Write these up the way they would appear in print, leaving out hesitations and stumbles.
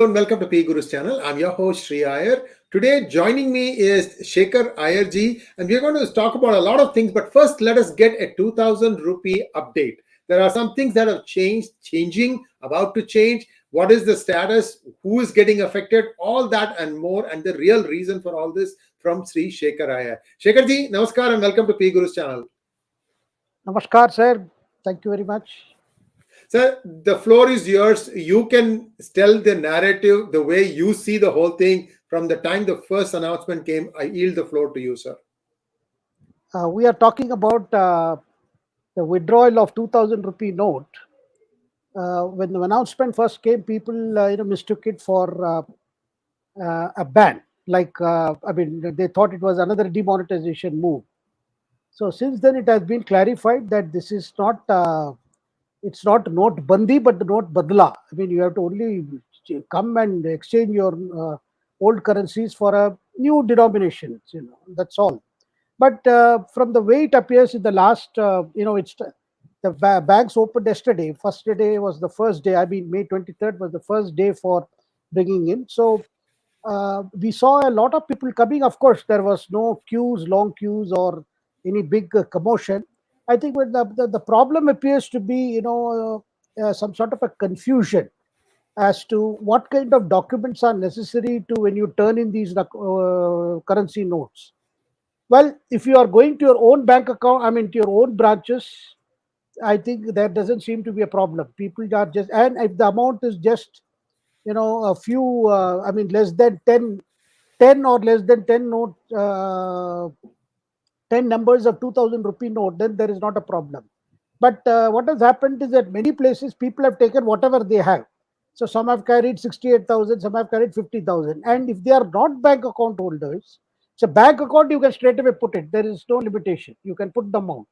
And welcome to P Guru's channel. I'm your host Sri Iyer. Today joining me is Shekhar Iyer ji, and we're going to talk about a lot of things. But first, let us get a 2000 rupee update. There are some things that have changed, changing, about to change. What is the status? Who is getting affected? All that and more, and the real reason for all this from Sri Shekhar Iyer. Shekhar ji, namaskar and welcome to P Guru's channel. Namaskar, sir. Thank you very much. Sir, the floor is yours. You can tell the narrative the way you see the whole thing from the time the first announcement came. I yield the floor to you, sir. We are talking about the withdrawal of 2000 rupee note. When the announcement first came, people mistook it for a ban. They thought it was another demonetization move. So since then, it has been clarified that this is not. It's not note bandi, but the note badla. I mean, you have to only come and exchange your old currencies for a new denominations. That's all. But from the way it appears in the last, it's the banks opened yesterday. First day was the first day. I mean, May 23rd was the first day for bringing in. So we saw a lot of people coming. Of course, there was no queues, long queues, or any big commotion. I think when the problem appears to be, some sort of a confusion as to what kind of documents are necessary to when you turn in these currency notes. Well, if you are going to your own bank account, I mean, to your own branches, I think there doesn't seem to be a problem. People are just, and if the amount is just, a few, less than 10 or less than 10 note, 10 numbers of 2000 rupee note, then there is not a problem. But what has happened is that many places people have taken whatever they have. So some have carried 68,000, some have carried 50,000. And if they are not bank account holders, so bank account, you can straight away put it. There is no limitation. You can put the amount.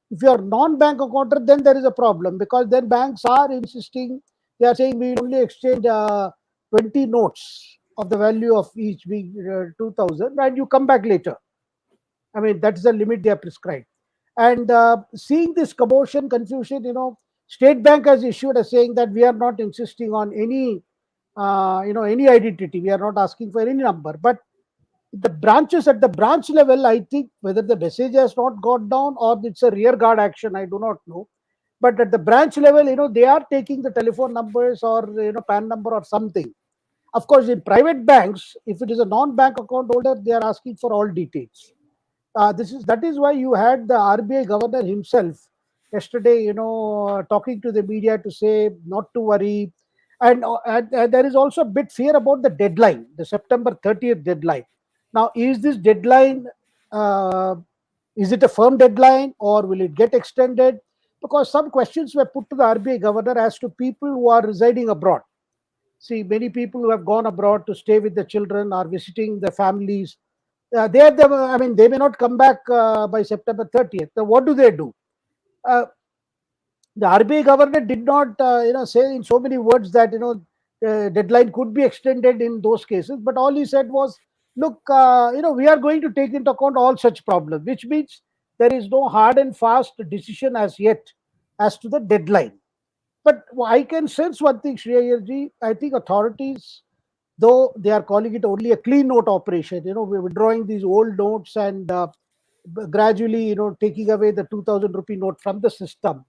If you are non-bank accounter, then there is a problem because then banks are insisting, they are saying we only exchange 20 notes of the value of each being 2000 and you come back later. I mean, that's the limit they have prescribed. And seeing this commotion, confusion, State Bank has issued a saying that we are not insisting on any, any identity. We are not asking for any number. But the branches at the branch level, I think whether the message has not got down or it's a rear guard action, I do not know. But at the branch level, they are taking the telephone numbers or, PAN number or something. Of course, in private banks, if it is a non-bank account holder, they are asking for all details. That is why you had the RBI governor himself yesterday, talking to the media to say not to worry. And there is also a bit fear about the deadline, the September 30th deadline. Now, is this deadline, uh, is it a firm deadline or will it get extended? Because some questions were put to the RBI governor as to people who are residing abroad. See, many people who have gone abroad to stay with the children are visiting the families. They may not come back by September 30th. So what do? Uh, the RBI governor did not, say in so many words that, deadline could be extended in those cases. But all he said was, look, we are going to take into account all such problems, which means there is no hard and fast decision as yet as to the deadline. But I can sense one thing, Shreya, I think authorities, though they are calling it only a clean note operation, we're withdrawing these old notes and gradually, taking away the 2000 rupee note from the system.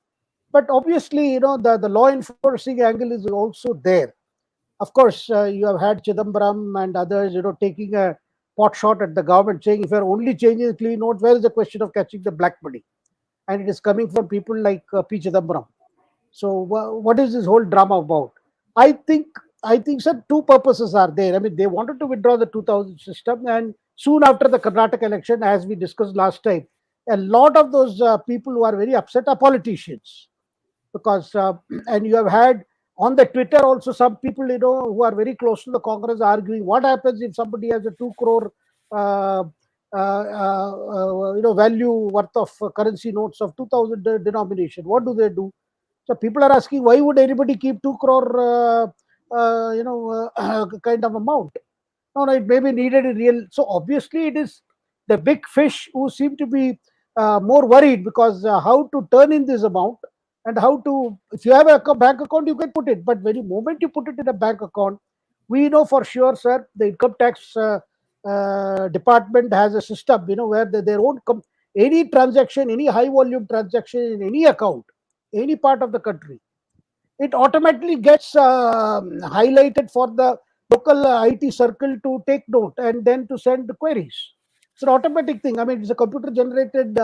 But obviously, the law enforcing angle is also there. Of course, you have had Chidambaram and others, taking a pot shot at the government, saying if you're only changing the clean note, where is the question of catching the black money? And it is coming from people like P. Chidambaram. So what is this whole drama about? I think sir, two purposes are there. I mean, they wanted to withdraw the 2000 system, and soon after the Karnataka election, as we discussed last time, a lot of those people who are very upset are politicians because and you have had on the Twitter also some people who are very close to the Congress arguing what happens if somebody has a 2 crore uh, value worth of currency notes of 2000 denomination. What do they do? So people are asking, why would anybody keep 2 crore, kind of amount? No, it may be needed in real. So obviously, it is the big fish who seem to be more worried because how to turn in this amount and how to. If you have a bank account, you can put it. But when the moment you put it in a bank account, We know for sure, sir, the income tax department has a system, where their own any transaction, any high volume transaction in any account, any part of the country, it automatically gets highlighted for the local IT circle to take note and then to send the queries. It's an automatic thing. I mean, it's a computer generated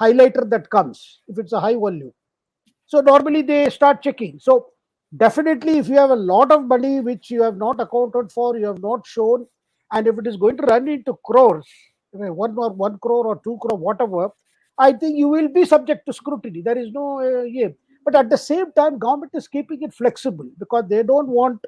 highlighter that comes if it's a high volume. So normally they start checking. So definitely, if you have a lot of money which you have not accounted for, you have not shown, and if it is going to run into crores, I mean, 1 crore or 2 crore, whatever, I think you will be subject to scrutiny. There is no yeah. But at the same time, government is keeping it flexible because they don't want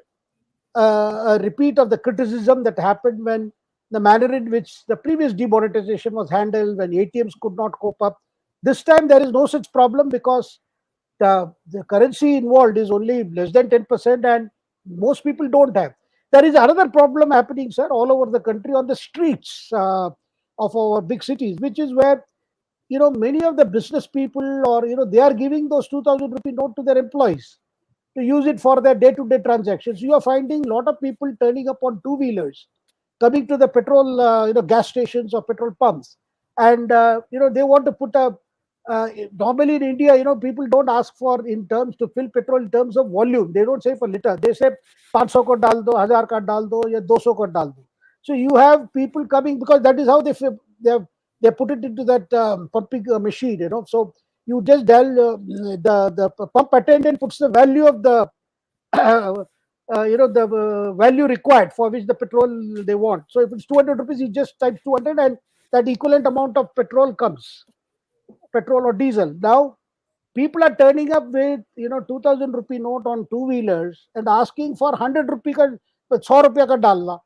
a repeat of the criticism that happened when the manner in which the previous demonetization was handled, when ATMs could not cope up. This time there is no such problem because the currency involved is only less than 10% and most people don't have. There is another problem happening, sir, all over the country on the streets of our big cities, which is where many of the business people, or they are giving those 2000 rupee note to their employees to use it for their day-to-day transactions. You are finding a lot of people turning up on two-wheelers, coming to the petrol, gas stations or petrol pumps, and they want to put a. Normally in India, people don't ask for in terms to fill petrol in terms of volume. They don't say for liter. They say 500 ko dal do, 1000 ka dal do, ya 200 ko dal do. So you have people coming because that is how they put it into that pumping machine. So you just tell the pump attendant puts the value of the the value required for which the petrol they want. So if it's 200 rupees, he just types 200 and that equivalent amount of petrol comes, petrol or diesel. Now people are turning up with 2000 rupee note on two wheelers and asking for 100 rupee ka 100 रुपया का डालना,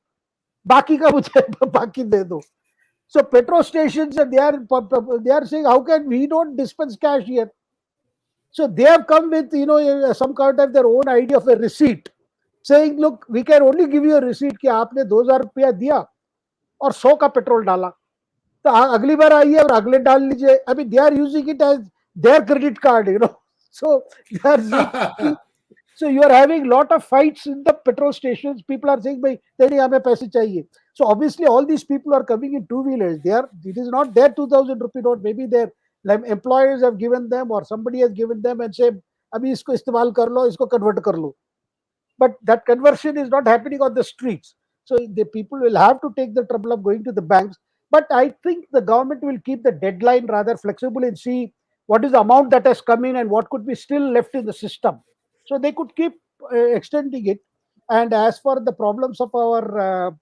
बाकी का मुझे बाकी दे दो. So petrol stations, they are saying, how can we don't dispense cash here? So they have come with some kind of their own idea of a receipt, saying, look, we can only give you a receipt कि आपने 2000 रुपया दिया और 100 का petrol डाला, तो अगली बार आइए और अगले डाल लीजिए. I mean, they are using it as their credit card. So they are saying, so you are having lot of fights in the petrol stations. People are saying, "Bhai, नहीं हमें पैसे चाहिए." So obviously, all these people are coming in two wheelers. It is not their 2000 rupee note. Maybe their employers have given them or somebody has given them and say, "अभी इसको इस्तेमाल कर लो, इसको convert कर लो." But that conversion is not happening on the streets. So the people will have to take the trouble of going to the banks. But I think the government will keep the deadline rather flexible and see what is the amount that has come in and what could be still left in the system. So they could keep extending it. And as for the problems of our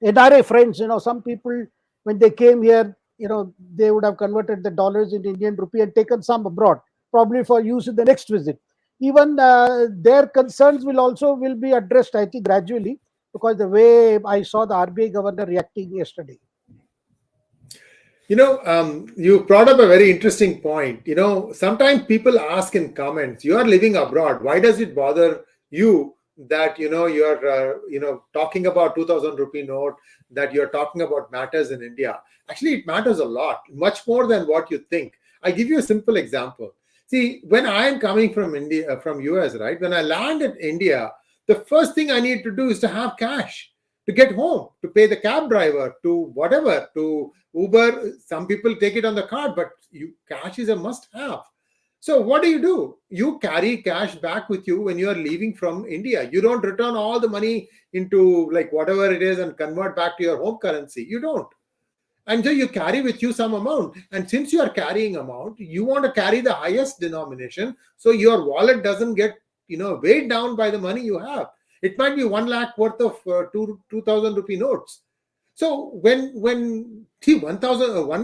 NRA friends, some people, when they came here, they would have converted the dollars into Indian rupee and taken some abroad, probably for use in the next visit. Even their concerns will be addressed, I think, gradually, because the way I saw the RBI governor reacting yesterday. You brought up a very interesting point. Sometimes people ask in comments, you are living abroad. Why does it bother you that, you're talking about 2000 rupee note, that you're talking about matters in India? Actually, it matters a lot, much more than what you think. I give you a simple example. See, when I am coming from India, from US, right? When I land in India, the first thing I need to do is to have cash to get home, to pay the cab driver, to whatever, to Uber. Some people take it on the card, but cash is a must have. So what do? You carry cash back with you when you are leaving from India. You don't return all the money into like whatever it is and convert back to your home currency. You don't. And so you carry with you some amount. And since you are carrying amount, you want to carry the highest denomination so your wallet doesn't get weighed down by the money you have. It might be 1 lakh worth of 2000 rupee notes. So when 1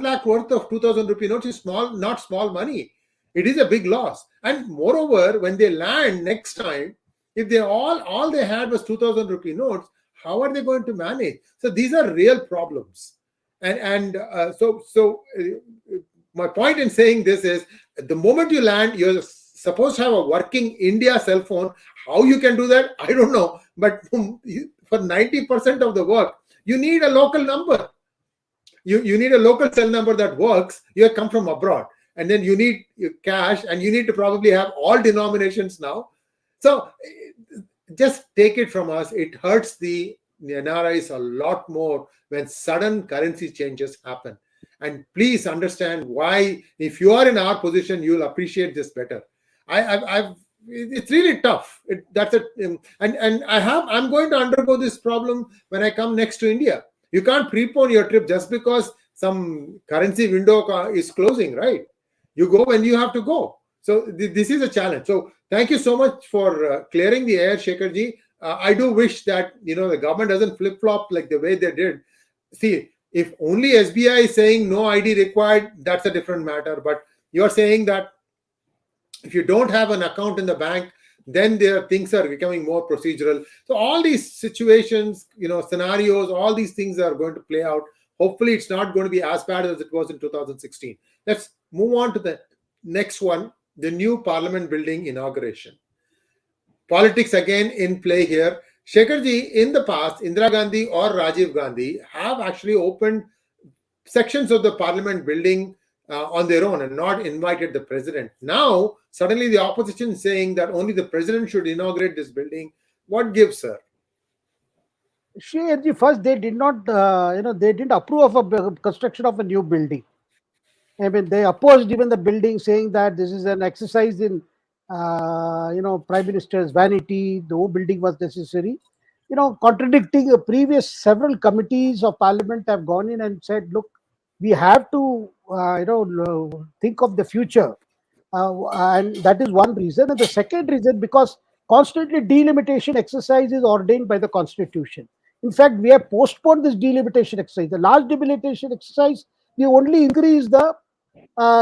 lakh worth of 2000 rupee notes is not small money. It is a big loss. And moreover, when they land next time, if they all they had was 2000 rupee notes, how are they going to manage? So these are real problems. So my point in saying this is, the moment you land, you're supposed to have a working India cell phone. How you can do that, I don't know. But for 90% of the work, you need a local number. You need a local cell number that works. You have come from abroad. And then you need cash, and you need to probably have all denominations now. So just take it from us, it hurts the NRIs a lot more when sudden currency changes happen. And please understand why, if you are in our position, you'll appreciate this better. I've it's really tough. That's a and I'm going to undergo this problem when I come next to India. You can't prepone your trip just because some currency window is closing, right? You go when you have to go. So this is a challenge. So thank you so much for clearing the air, Shekharji. I do wish that the government doesn't flip flop like the way they did. See, if only SBI is saying no ID required, that's a different matter. But you're saying that if you don't have an account in the bank, then there things are becoming more procedural. So all these situations, scenarios, all these things are going to play out. Hopefully, it's not going to be as bad as it was in 2016. Let's move on to the next one, the new parliament building inauguration. Politics again in play here. Shekharji, in the past, Indira Gandhi or Rajiv Gandhi have actually opened sections of the parliament building on their own and not invited the president. Now, suddenly the opposition is saying that only the president should inaugurate this building. What gives, sir? First, they did not, they didn't approve of a construction of a new building. I mean, they opposed even the building, saying that this is an exercise in, Prime Minister's vanity. The whole building was necessary. Contradicting a previous several committees of Parliament have gone in and said, look, we have to, think of the future. And that is one reason. And the second reason, because constantly delimitation exercise is ordained by the Constitution. In fact, we have postponed this delimitation exercise. The last delimitation exercise, we only increased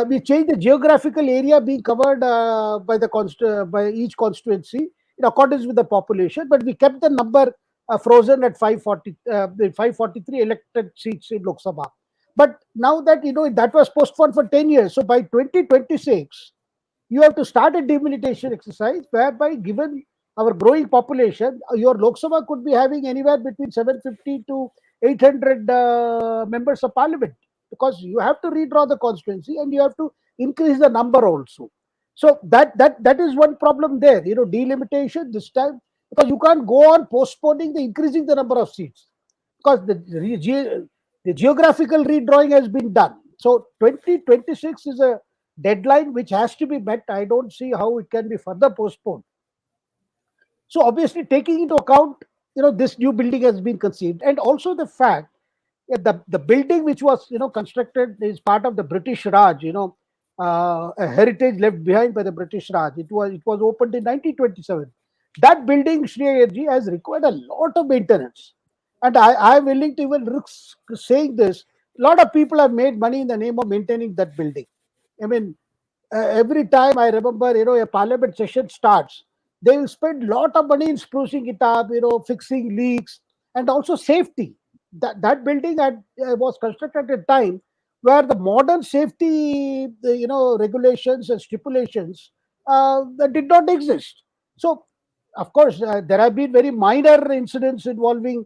we changed the geographical area being covered by each constituency in accordance with the population, but we kept the number frozen at 543 elected seats in Lok Sabha. But now that that was postponed for 10 years, so by 2026 you have to start a delimitation exercise whereby, given our growing population, your Lok Sabha could be having anywhere between 750 to 800 members of parliament, because you have to redraw the constituency and you have to increase the number also. So that is one problem there. Delimitation this time, because you can't go on postponing the increasing the number of seats, because the geographical redrawing has been done. So 2026 is a deadline which has to be met. I don't see how it can be further postponed. So obviously, taking into account, this new building has been conceived, and also the fact that the building which was constructed is part of the British Raj, a heritage left behind by the British Raj. It was opened in 1927. That building, Shri Ayerji, has required a lot of maintenance, and I am willing to even risk saying this. A lot of people have made money in the name of maintaining that building. I mean, every time I remember, a parliament session starts, they will spend a lot of money in sprucing it up, fixing leaks, and also safety. That building was constructed at a time where the modern safety, regulations and stipulations that did not exist. So, of course, there have been very minor incidents involving,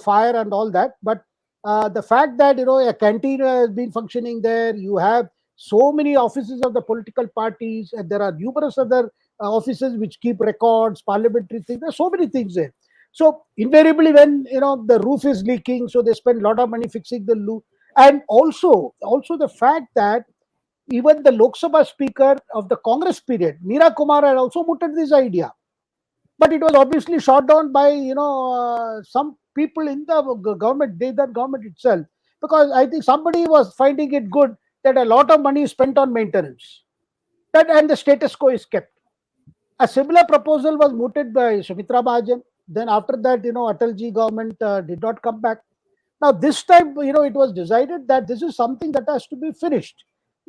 fire and all that, but the fact that a canteen has been functioning there, you have so many offices of the political parties, and there are numerous other offices which keep records, parliamentary things. There are so many things there. So invariably, when the roof is leaking, so they spend a lot of money fixing the roof, and also the fact that even the Lok Sabha speaker of the Congress period, Meera Kumar, had also mooted this idea, but it was obviously shot down by some people in the government, that government itself, because I think somebody was finding it good that a lot of money is spent on maintenance, and the status quo is kept. A similar proposal was mooted by Sumitra Mahajan. Then after that, Atalji government did not come back. Now this time, it was decided that this is something that has to be finished,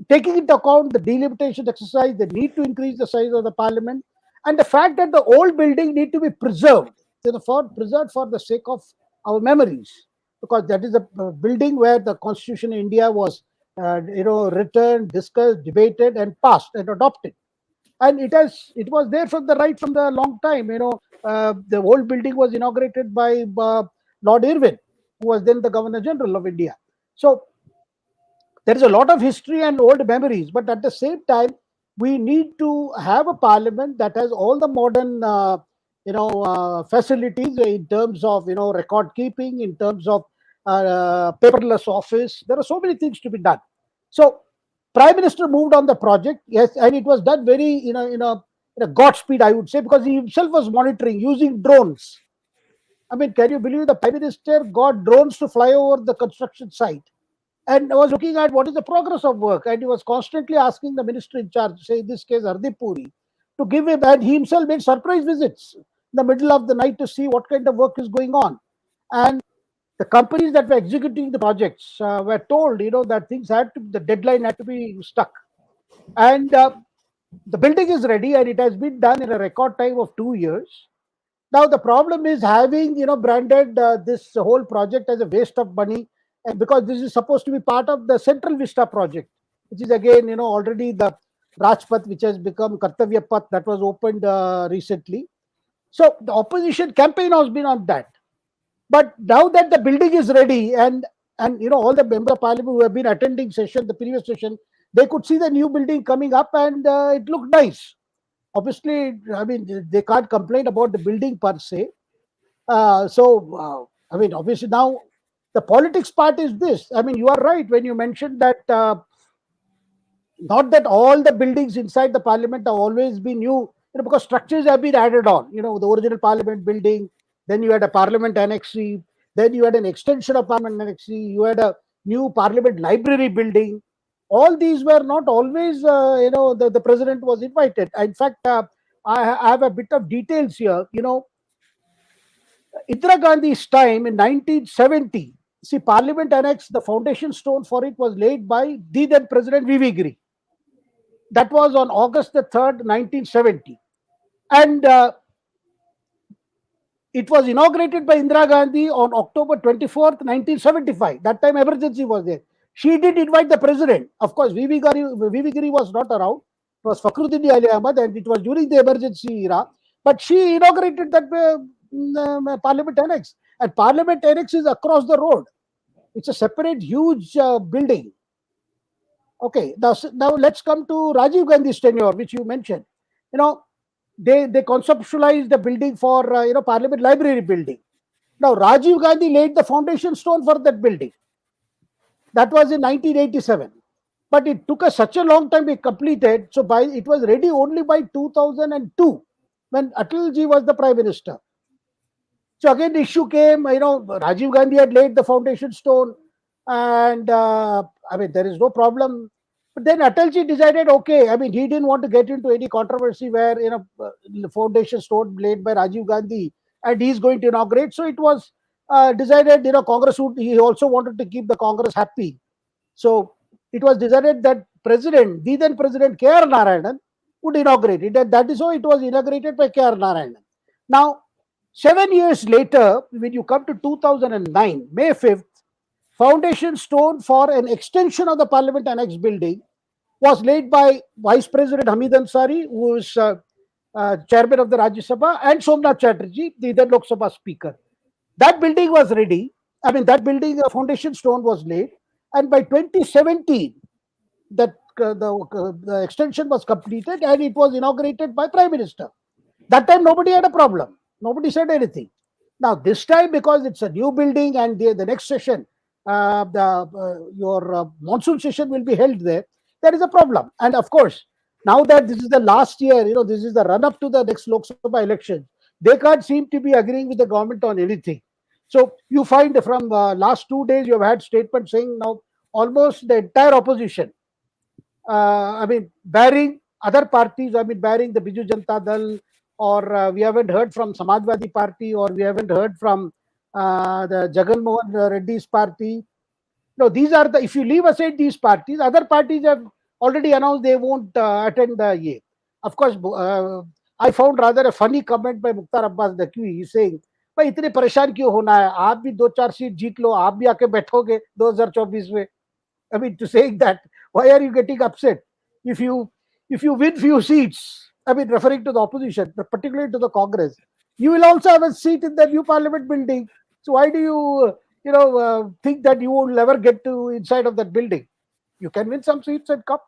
taking into account the delimitation exercise, the need to increase the size of the parliament, and the fact that the old building need to be preserved, preserved for the sake of our memories, because that is a building where the Constitution of India was, written, discussed, debated, and passed and adopted. And it was there from the long time. The old building was inaugurated by Lord Irwin, who was then the Governor General of India. So there is a lot of history and old memories, but at the same time, we need to have a parliament that has all the modern facilities in terms of record keeping, in terms of paperless office. There are so many things to be done. So Prime Minister moved on the project, yes, and it was done very in a Godspeed, I would say, because he himself was monitoring using drones. I mean, can you believe the Prime Minister got drones to fly over the construction site and was looking at what is the progress of work, and he was constantly asking the minister in charge, say in this case Hardeep Puri, to give him, and he himself made surprise visits in the middle of the night to see what kind of work is going on. And the companies that were executing the projects were told, that things had to, the deadline had to be stuck, and the building is ready, and it has been done in a record time of 2 years. Now the problem is having branded this whole project as a waste of money, and because this is supposed to be part of the Central Vista project, which is again already the Rajpath, which has become Kartavya Path, that was opened recently. So the opposition campaign has been on that. But now that the building is ready, and all the member of parliament who have been attending session, the previous session, they could see the new building coming up, and it looked nice. Obviously, I mean, they can't complain about the building per se. I mean, obviously now the politics part is this. I mean, you are right when you mentioned that not that all the buildings inside the parliament have always been new, because structures have been added on. The original parliament building, then you had a parliament annexee, then you had an extension of parliament annexee, you had a new parliament library building. All these were not always, the president was invited. In fact, I have a bit of details here. Indira Gandhi's time in 1970, see, Parliament Annex, the foundation stone for it was laid by the then President V.V. Giri. That was on August the 3rd, 1970. And it was inaugurated by Indira Gandhi on October 24th, 1975. That time emergency was there. She did invite the president. Of course, V.V. Giri was not around. It was Fakhruddin Ali Ahmad, and it was during the emergency era. But she inaugurated that Parliament Annex. And Parliament Annex is across the road. It's a separate, huge building. Okay, now let's come to Rajiv Gandhi's tenure, which you mentioned. You know, they conceptualized the building for Parliament Library building. Now Rajiv Gandhi laid the foundation stone for that building. That was in 1987, but it took us such a long time to be completed. So it was ready only by 2002, when Atalji was the prime minister. So again, the issue came. Rajiv Gandhi had laid the foundation stone, and I mean, there is no problem. But then Atalji decided, okay, I mean, he didn't want to get into any controversy where the foundation stone laid by Rajiv Gandhi, and he's going to inaugurate. So it was decided, Congress would. He also wanted to keep the Congress happy. So it was decided that the then President K.R. Narayanan would inaugurate it, and that is how it was inaugurated by K.R. Narayanan. Now, 7 years later, when you come to 2009, May 5th, foundation stone for an extension of the Parliament Annex building was laid by Vice President Hamid Ansari, who is chairman of the Rajya Sabha, and Somnath Chatterjee, the then Lok Sabha speaker. That building was ready. I mean, that building, a foundation stone was laid, and by 2017, the extension was completed, and it was inaugurated by Prime Minister. That time, nobody had a problem. Nobody said anything. Now, this time, because it's a new building, and the next session, your monsoon session will be held there, there is a problem. And of course, now that this is the last year, this is the run up to the next Lok Sabha election, they can't seem to be agreeing with the government on anything. So you find from last 2 days, you have had statements saying now almost the entire opposition, I mean, barring other parties, I mean, barring the Biju Janata Dal, or we haven't heard from Samajwadi Party, or we haven't heard from the Jagan Mohan Reddy's party. No, these are the, if you leave aside these parties, other parties have already announced they won't attend the Ye. Of course, I found rather a funny comment by Mukhtar Abbas Naqvi. He's saying, भाई इतने परेशान क्यों होना है, आप भी 2-4 seat जीत लो, आप भी आके बैठोगे 2024 में. I mean, to saying that, why are you getting upset if you win few seats? I mean, referring to the opposition, but particularly to the Congress, you will also have a seat in the new Parliament building. So why do you think that you will never get to inside of that building? You can win some seats and come.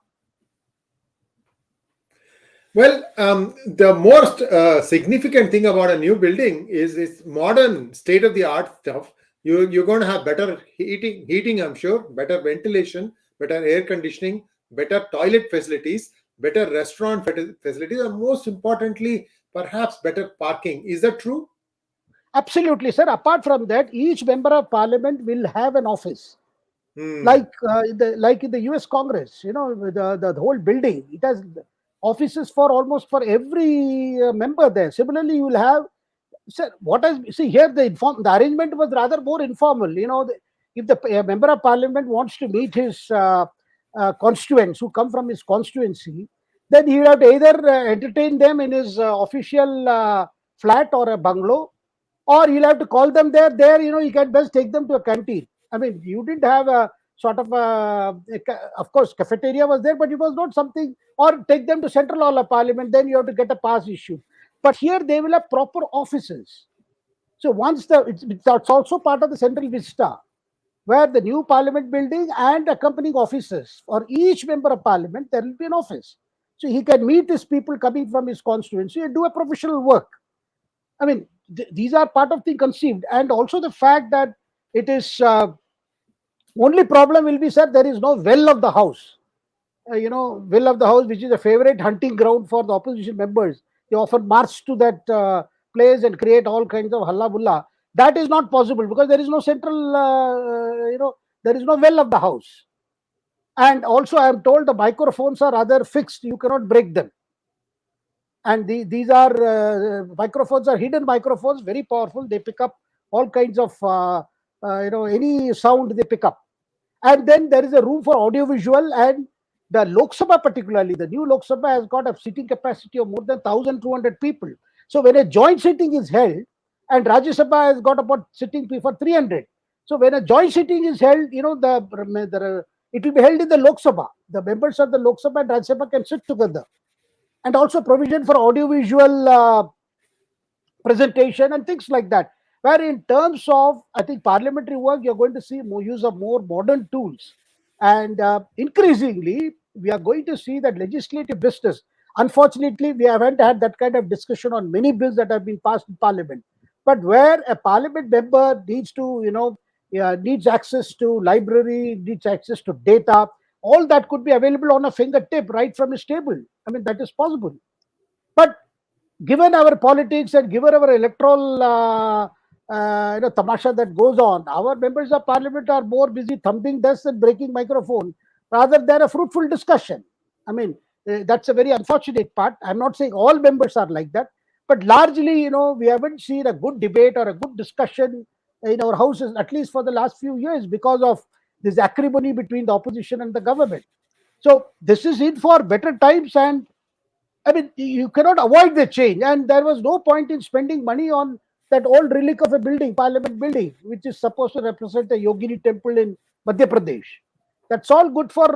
The most significant thing about a new building is its modern state of the art stuff. You're going to have better heating, I'm sure, better ventilation, better air conditioning, better toilet facilities, better restaurant facilities, and most importantly, perhaps better parking. Is that true? Absolutely, sir. Apart from that, each member of parliament will have an office, Hmm. like in the US Congress. The whole building, it has offices for almost for every member there. Similarly, you will have, sir, what I see here, the arrangement was rather more informal. If the member of parliament wants to meet his constituents who come from his constituency, then he will have to either entertain them in his official flat or a bungalow, or you'll have to call them there. There, you can best take them to a canteen. I mean, you didn't have a sort of of course, cafeteria was there, but it was not something. Or take them to Central Hall of Parliament. Then you have to get a pass issued. But here they will have proper offices. So once it's also part of the central vista, where the new Parliament building and accompanying offices for each member of Parliament, there will be an office. So he can meet his people coming from his constituency and do a professional work. I mean, these are part of the conceived, and also the fact that it is only problem will be, sir, there is no well of the house. Well of the house, which is a favorite hunting ground for the opposition members. They often march to that place and create all kinds of halla bulla. That is not possible because there is no central, there is no well of the house. And also, I am told the microphones are rather fixed. You cannot break them. And these are microphones are hidden microphones, very powerful. They pick up all kinds of any sound they pick up. And then there is a room for audiovisual, and the Lok Sabha, particularly the new Lok Sabha, has got a sitting capacity of more than 1,200 people. So when a joint sitting is held, and Rajya Sabha has got about sitting for 300. So when a joint sitting is held, it will be held in the Lok Sabha. The members of the Lok Sabha and Rajya Sabha can sit together, and also provision for audiovisual presentation and things like that. Where in terms of, I think, parliamentary work, you're going to see more use of more modern tools, and increasingly we are going to see that legislative business. Unfortunately, we haven't had that kind of discussion on many bills that have been passed in parliament. But where a parliament member needs to, needs access to library, needs access to data, all that could be available on a fingertip right from his table. I mean, that is possible. But given our politics and given our electoral tamasha that goes on, our members of parliament are more busy thumping desks and breaking microphone rather than a fruitful discussion. I mean, that's a very unfortunate part. I'm not saying all members are like that, but largely, we haven't seen a good debate or a good discussion in our houses, at least for the last few years, because of this acrimony between the opposition and the government. So this is in for better times, and I mean, you cannot avoid the change, and there was no point in spending money on that old relic of a building, Parliament building, which is supposed to represent a Yogini temple in Madhya Pradesh. That's all good for,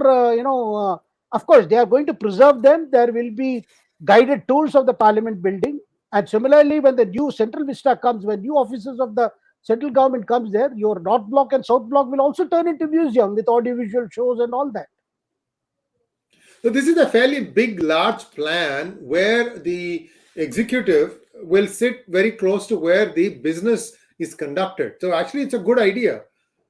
of course, they are going to preserve them. There will be guided tours of the Parliament building. And similarly, when the new Central Vista comes, when new offices of the central government comes there, your North Block and South Block will also turn into museum with audiovisual shows and all that. So this is a fairly big, large plan where the executive will sit very close to where the business is conducted. So actually, it's a good idea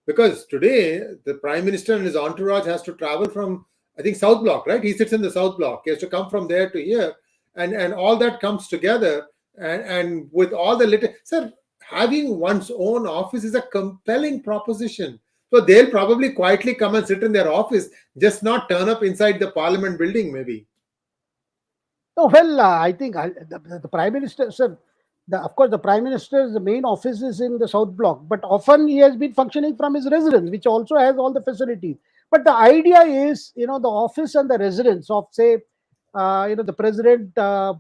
because today the prime minister and his entourage has to travel from, I think, South Block, right? He sits in the South Block. He has to come from there to here, and all that comes together. And with all the sir, having one's own office is a compelling proposition. So they'll probably quietly come and sit in their office, just not turn up inside the parliament building, maybe. Oh, well, I think the Prime Minister, sir, of course, the Prime Minister's main office is in the South Block, but often he has been functioning from his residence, which also has all the facilities. But the idea is, the office and the residence of, say, the President, the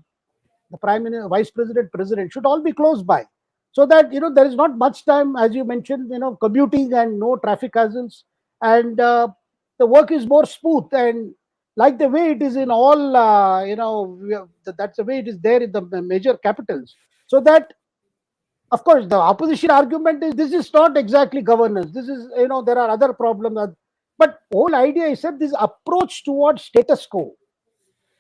Prime Minister, Vice President, President should all be close by, so that there is not much time, as you mentioned, commuting and no traffic hazards, and the work is more smooth, and like the way it is in all, that's the way it is there in the major capitals. So that, of course, the opposition argument is this is not exactly governance. This is, there are other problems. But whole idea is that this approach towards status quo,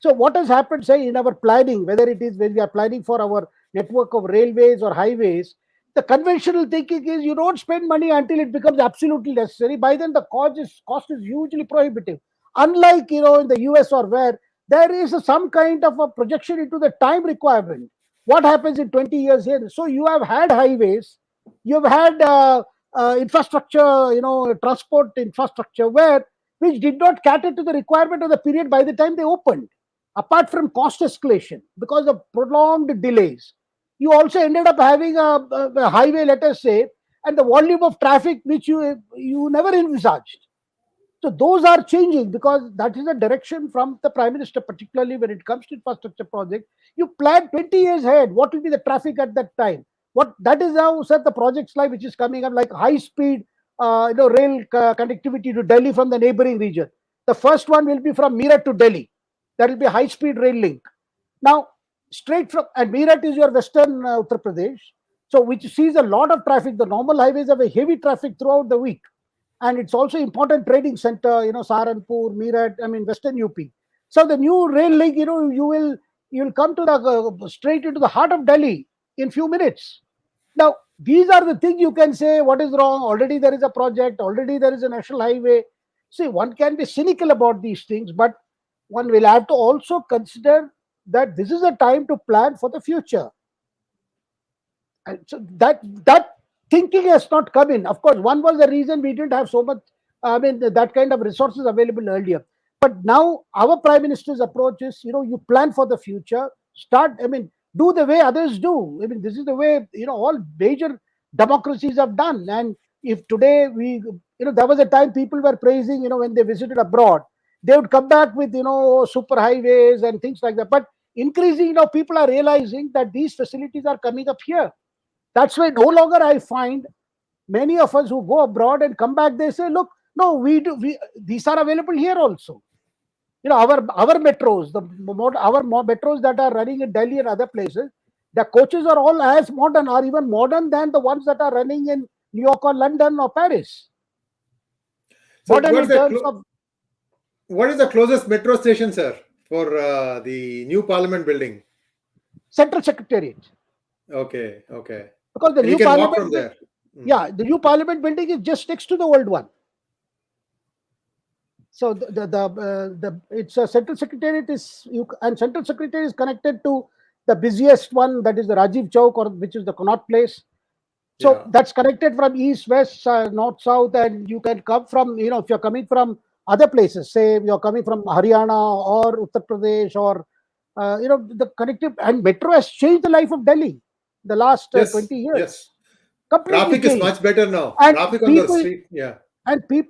So what has happened, say, in our planning, whether it is when we are planning for our network of railways or highways, the conventional thinking is you don't spend money until it becomes absolutely necessary. By then, the cost is hugely prohibitive. Unlike in the US or where there is some kind of a projection into the time requirement. What happens in 20 years here? So you have had highways, you have had infrastructure, transport infrastructure where which did not cater to the requirement of the period by the time they opened. Apart from cost escalation because of prolonged delays, you also ended up having a highway, let us say, and the volume of traffic which you never envisaged. So those are changing because that is a direction from the Prime Minister, particularly when it comes to infrastructure project. You plan 20 years ahead. What will be the traffic at that time? What that is how said the projects like which is coming up like high speed, rail connectivity to Delhi from the neighboring region. The first one will be from Meerut to Delhi. That will be high speed rail link. Now, straight from and Meerut is your western Uttar Pradesh, so which sees a lot of traffic. The normal highways have a heavy traffic throughout the week, and it's also important trading center. Saharanpur, Meerut. I mean, Western UP. So the new rail link, you will come to the straight into the heart of Delhi in few minutes. Now, these are the things you can say what is wrong. Already there is a project. Already there is a national highway. See, one can be cynical about these things, but one will have to also consider that this is a time to plan for the future. And so that thinking has not come in. Of course, one was the reason we didn't have so much. I mean, that kind of resources available earlier. But now our prime minister's approach is, you plan for the future. Start. I mean, do the way others do. I mean, this is the way all major democracies have done. And if today there was a time people were praising, when they visited abroad, they would come back with super highways and things like that. But increasing, people are realizing that these facilities are coming up here. That's why no longer I find many of us who go abroad and come back, they say, look, no, these are available here also. Our metros, our metros that are running in Delhi and other places, the coaches are all as modern or even modern than the ones that are running in New York or London or Paris. So, Modern in terms of what is the closest metro station, sir, for the new Parliament building? Central Secretariat. Okay, okay. Because the And you new can walk Parliament, from there. yeah, the new Parliament building is just next to the old one. So it's a Central Secretariat and Central Secretariat is connected to the busiest one, that is the Rajiv Chowk, or which is the Connaught Place. So Yeah. that's connected from east, west, north, south, and you can come from, if you're coming from other places, say you're coming from Haryana or Uttar Pradesh or, the connective, and metro has changed the life of Delhi the last Yes, 20 years. yes. Completely Traffic is changed. much better now. And Traffic on the people, street. Yeah.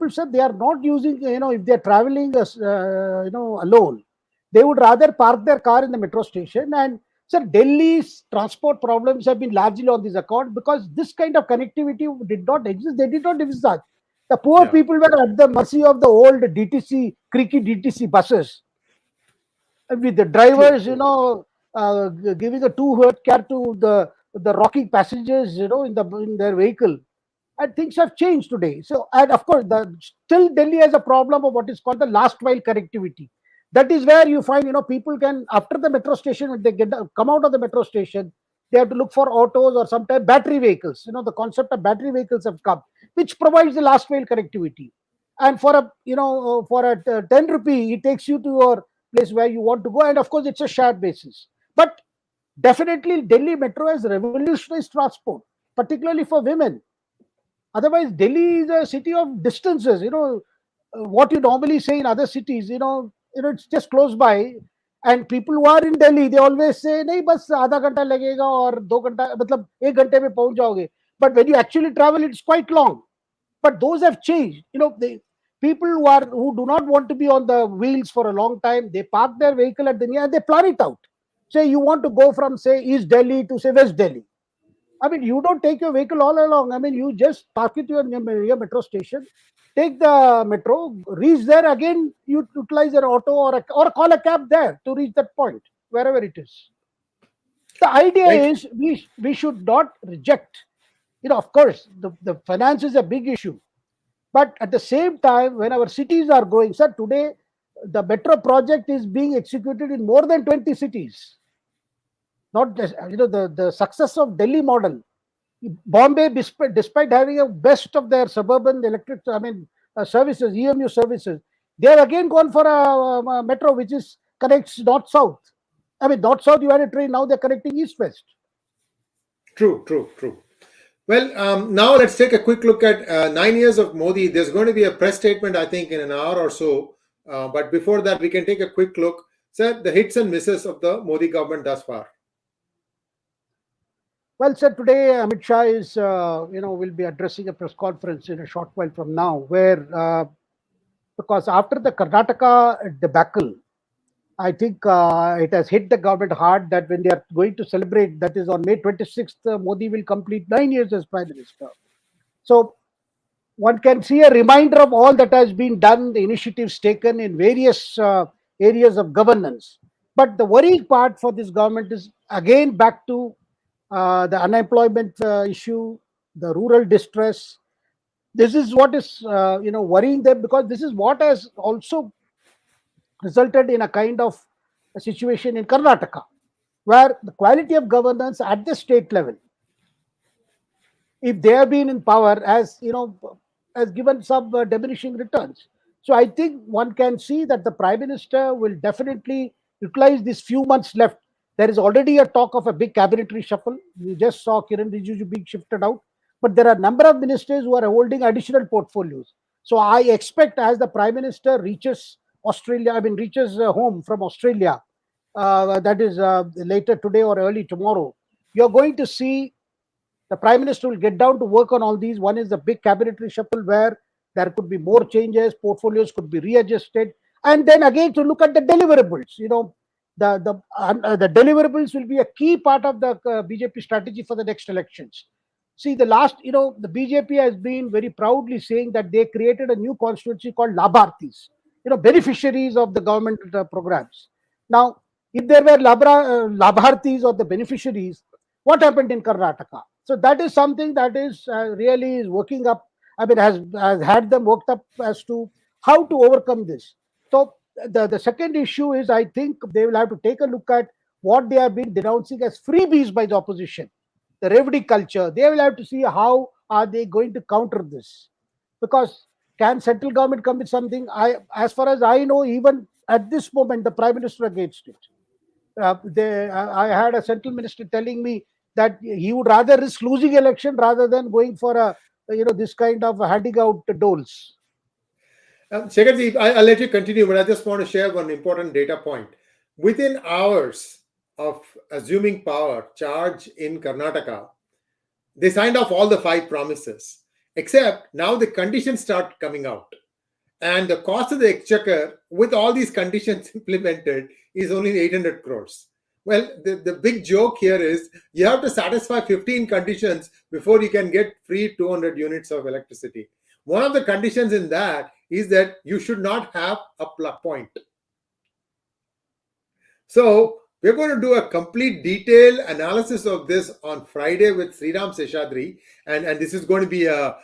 said they are not using, if they're traveling, alone, they would rather park their car in the metro station. And sir, Delhi's transport problems have been largely on this account because this kind of connectivity did not exist. They did not exist. The poor Yeah. people were at the mercy of the old DTC, creaky DTC buses with the True, drivers, true. giving a two-word care to the rocking passengers, in their vehicle. And things have changed today. So, and of course, still Delhi has a problem of what is called the last mile connectivity. That is where you find, people can, after the metro station, when they come out of the metro station, they have to look for autos or sometimes battery vehicles. The concept of battery vehicles have come, which provides the last mile connectivity. And for a 10 rupee, it takes you to your place where you want to go. And of course, it's a shared basis. But definitely, Delhi Metro has revolutionized transport, particularly for women. Otherwise, Delhi is a city of distances. What you normally say in other cities. It's just close by, and people who are in Delhi, they always say, "नहीं बस आधा घंटा लगेगा और 2 घंटा मतलब 1 घंटे में पहुंच जाओगे." But when you actually travel, it's quite long. But those have changed. People who do not want to be on the wheels for a long time, they park their vehicle at the near and they plan it out. Say you want to go from say East Delhi to say West Delhi. I mean, you don't take your vehicle all along. I mean, you just park it your metro station, take the metro, reach there again. You utilize an auto or call a cab there to reach that point wherever it is. The idea Thank is we should not reject. Of course, the finance is a big issue, but at the same time, when our cities are growing, sir, today the metro project is being executed in more than 20 cities. Not just, the success of Delhi model. Bombay, despite having a best of their suburban electric, services, EMU services, they have again gone for a metro which is connects north south. I mean, north south you had a train, now they're connecting east west. True, true, true. Well, now let's take a quick look at 9 years of Modi. There's going to be a press statement, I think, in an hour or so. But before that, we can take a quick look. Sir, the hits and misses of the Modi government thus far. Well, sir, today Amit Shah is, will be addressing a press conference in a short while from now, where because after the Karnataka debacle, I think it has hit the government hard that when they are going to celebrate, that is on May 26th, Modi will complete 9 years as Prime Minister. So one can see a reminder of all that has been done, the initiatives taken in various areas of governance. But the worrying part for this government is again back to the unemployment issue, the rural distress. This is what is worrying them, because this is what has also resulted in a kind of a situation in Karnataka, where the quality of governance at the state level, if they have been in power, has given some diminishing returns. So I think one can see that the Prime Minister will definitely utilize these few months left. There is already a talk of a big cabinet reshuffle. We just saw Kiran Rijiju being shifted out, but there are a number of ministers who are holding additional portfolios. So I expect, as the Prime Minister reaches Australia, reaches home from Australia, that is later today or early tomorrow, you're going to see the Prime Minister will get down to work on all these. One is the big cabinet reshuffle, where there could be more changes, portfolios could be readjusted, and then again to look at the deliverables. The deliverables will be a key part of the BJP strategy for the next elections. See, the BJP has been very proudly saying that they created a new constituency called Labhartis, beneficiaries of the government programs. Now, if there were Labhartis or the beneficiaries, what happened in Karnataka? So that is something that is really is working up. Has had them worked up as to how to overcome this. So the second issue is, I think they will have to take a look at what they have been denouncing as freebies by the opposition, the revenue culture. They will have to see how are they going to counter this, because can central government come with something? As far as I know, even at this moment, the Prime Minister against it. I had a central minister telling me that he would rather risk losing election rather than going for this kind of handing out doles. Shekharji, I'll let you continue, but I just want to share one important data point. Within hours of assuming power charge in Karnataka, they signed off all the 5 promises, except now the conditions start coming out. And the cost of the exchequer with all these conditions implemented is only 800 crores. Well, the big joke here is you have to satisfy 15 conditions before you can get free 200 units of electricity. One of the conditions in that is that you should not have a plug point. So we're going to do a complete detailed analysis of this on Friday with Sriram Seshadri, and this is going to be a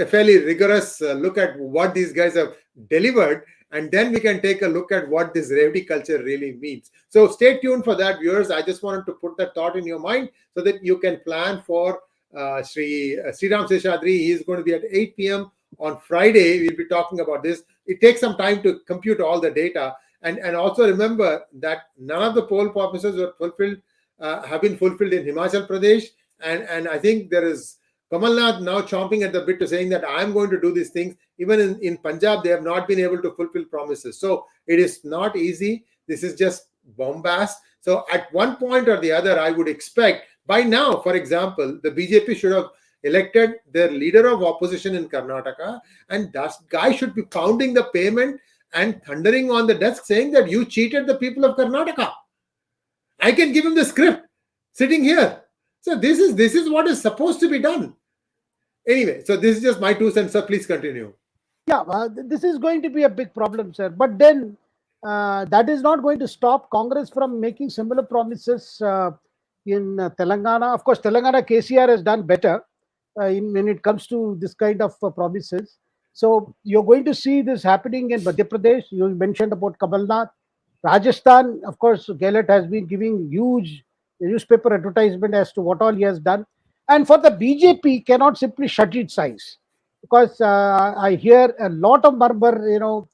fairly rigorous look at what these guys have delivered, and then we can take a look at what this revenue culture really means. So stay tuned for that, viewers. I just wanted to put that thought in your mind so that you can plan for Sriram Seshadri. He is going to be at 8 p.m. on Friday. We'll be talking about this. It takes some time to compute all the data. And also remember that none of the poll promises were fulfilled, have been fulfilled in Himachal Pradesh. And I think there is Kamal Nath now chomping at the bit to saying that I'm going to do these things. Even in Punjab, they have not been able to fulfill promises. So it is not easy. This is just bombast. So at one point or the other, I would expect by now, for example, the BJP should have elected their leader of opposition in Karnataka, and that guy should be pounding the pavement and thundering on the desk saying that you cheated the people of Karnataka. I can give him the script sitting here. So this is what is supposed to be done. Anyway, so this is just my 2 cents, sir. Please continue. Yeah, this is going to be a big problem, sir. But then that is not going to stop Congress from making similar promises in Telangana. Of course, Telangana KCR has done better when it comes to this kind of promises. So you're going to see this happening in Madhya Pradesh. You mentioned about Kamalnath. Rajasthan, of course, Gehlot has been giving huge newspaper advertisement as to what all he has done. And for the BJP, cannot simply shut its eyes, because I hear a lot of murmur,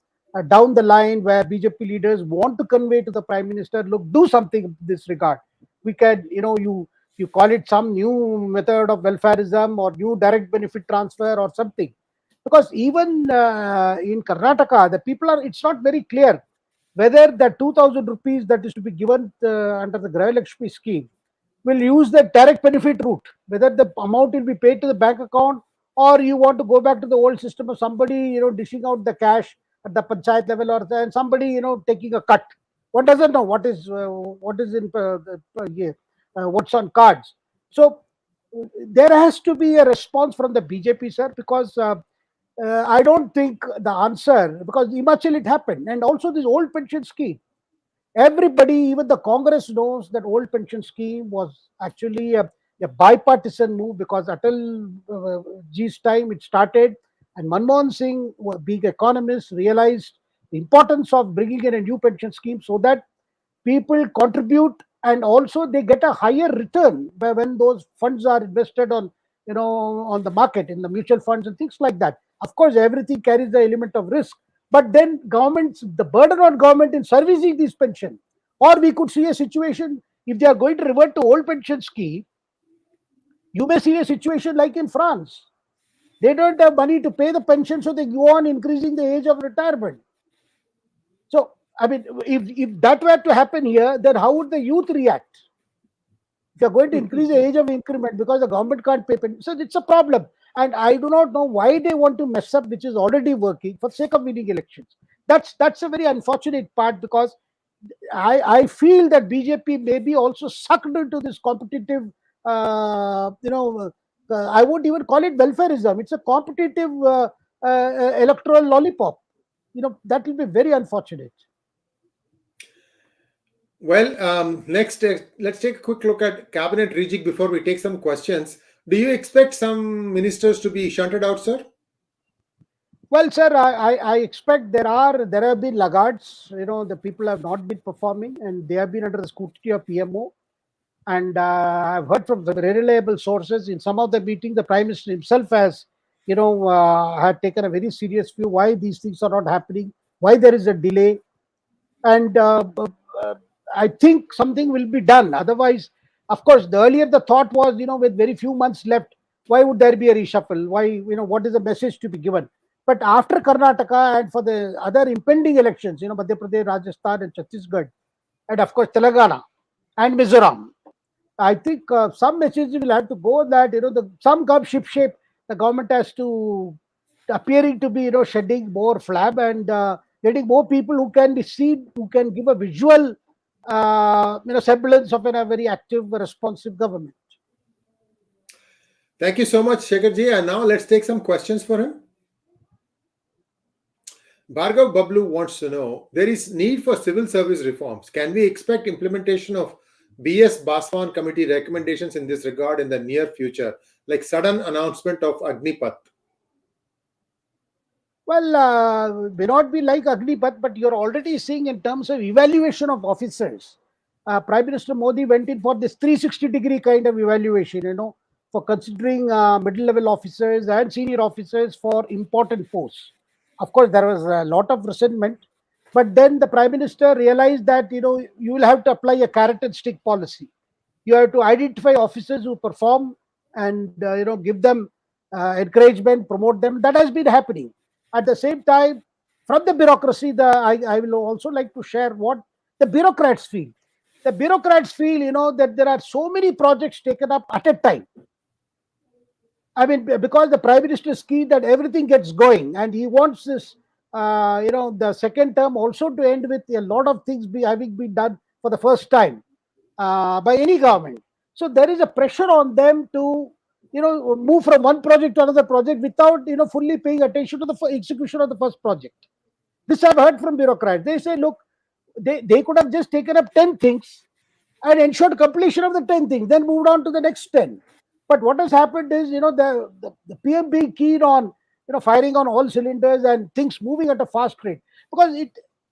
down the line, where BJP leaders want to convey to the Prime Minister, look, do something in this regard. We can, you call it some new method of welfareism or new direct benefit transfer or something. Because even in Karnataka, the people are, it's not very clear whether the 2,000 rupees that is to be given under the Graha Lakshmi scheme will use the direct benefit route, whether the amount will be paid to the bank account, or you want to go back to the old system of somebody, dishing out the cash at the panchayat level, or somebody, taking a cut. One doesn't know what is in yeah, what's on cards. So there has to be a response from the BJP, sir, because I don't think the answer, because Himachal it happened, and also this old pension scheme. Everybody, even the Congress, knows that old pension scheme was actually a bipartisan move, because Atal ji's time it started, and Manmohan Singh, being economist, realized the importance of bringing in a new pension scheme so that people contribute, and also they get a higher return when those funds are invested on, on the market, in the mutual funds and things like that. Of course, everything carries the element of risk, but then governments, the burden on government in servicing this pension. Or we could see a situation, if they are going to revert to old pension scheme, you may see a situation like in France. They don't have money to pay the pension, so they go on increasing the age of retirement. So, I mean, if that were to happen here, then how would the youth react? If you're going to increase the age of increment because the government can't pay pension, so it's a problem. And I do not know why they want to mess up, which is already working, for sake of winning elections. That's a very unfortunate part, because I feel that BJP may be also sucked into this competitive, I won't even call it welfareism. It's a competitive electoral lollipop. That will be very unfortunate. Well, next, let's take a quick look at cabinet rejig before we take some questions. Do you expect some ministers to be shunted out, sir? Well, sir, I expect there have been laggards. The people have not been performing, and they have been under the scrutiny of PMO. And I've heard from the reliable sources in some of the meetings, the Prime Minister himself has, had taken a very serious view why these things are not happening, why there is a delay. And uh, I think something will be done. Otherwise, of course, the earlier the thought was, with very few months left, why would there be a reshuffle? Why, what is the message to be given? But after Karnataka and for the other impending elections, Madhya Pradesh, Rajasthan, and Chattisgarh, and of course Telangana and Mizoram, I think some message will have to go that, some ship shape, the government has to appearing to be, shedding more flab, and getting more people who can be seen, who can give a visual semblance of a very active, responsive government. Thank you so much, Shekhar ji. And now let's take some questions for him. Bhargav Bablu wants to know, there is need for civil service reforms. Can we expect implementation of BS Baswan committee recommendations in this regard in the near future, like sudden announcement of Agnipath? Well, may not be like Agnipath, but you're already seeing in terms of evaluation of officers. Prime Minister Modi went in for this 360-degree kind of evaluation, for considering middle level officers and senior officers for important posts. Of course, there was a lot of resentment, but then the Prime Minister realized that, you will have to apply a carrot and stick policy. You have to identify officers who perform, and give them encouragement, promote them. That has been happening. At the same time, from the bureaucracy, I will also like to share what the bureaucrats feel. The bureaucrats feel, that there are so many projects taken up at a time. I mean, because the Prime Minister is keen that everything gets going, and he wants this, the second term also to end with a lot of things having been done for the first time by any government. So there is a pressure on them to, move from one project to another project without, fully paying attention to the execution of the first project. This I've heard from bureaucrats. They say, look, they could have just taken up 10 things and ensured completion of the 10 things, then moved on to the next 10. But what has happened is, the PM being keen on firing on all cylinders and things moving at a fast rate. Because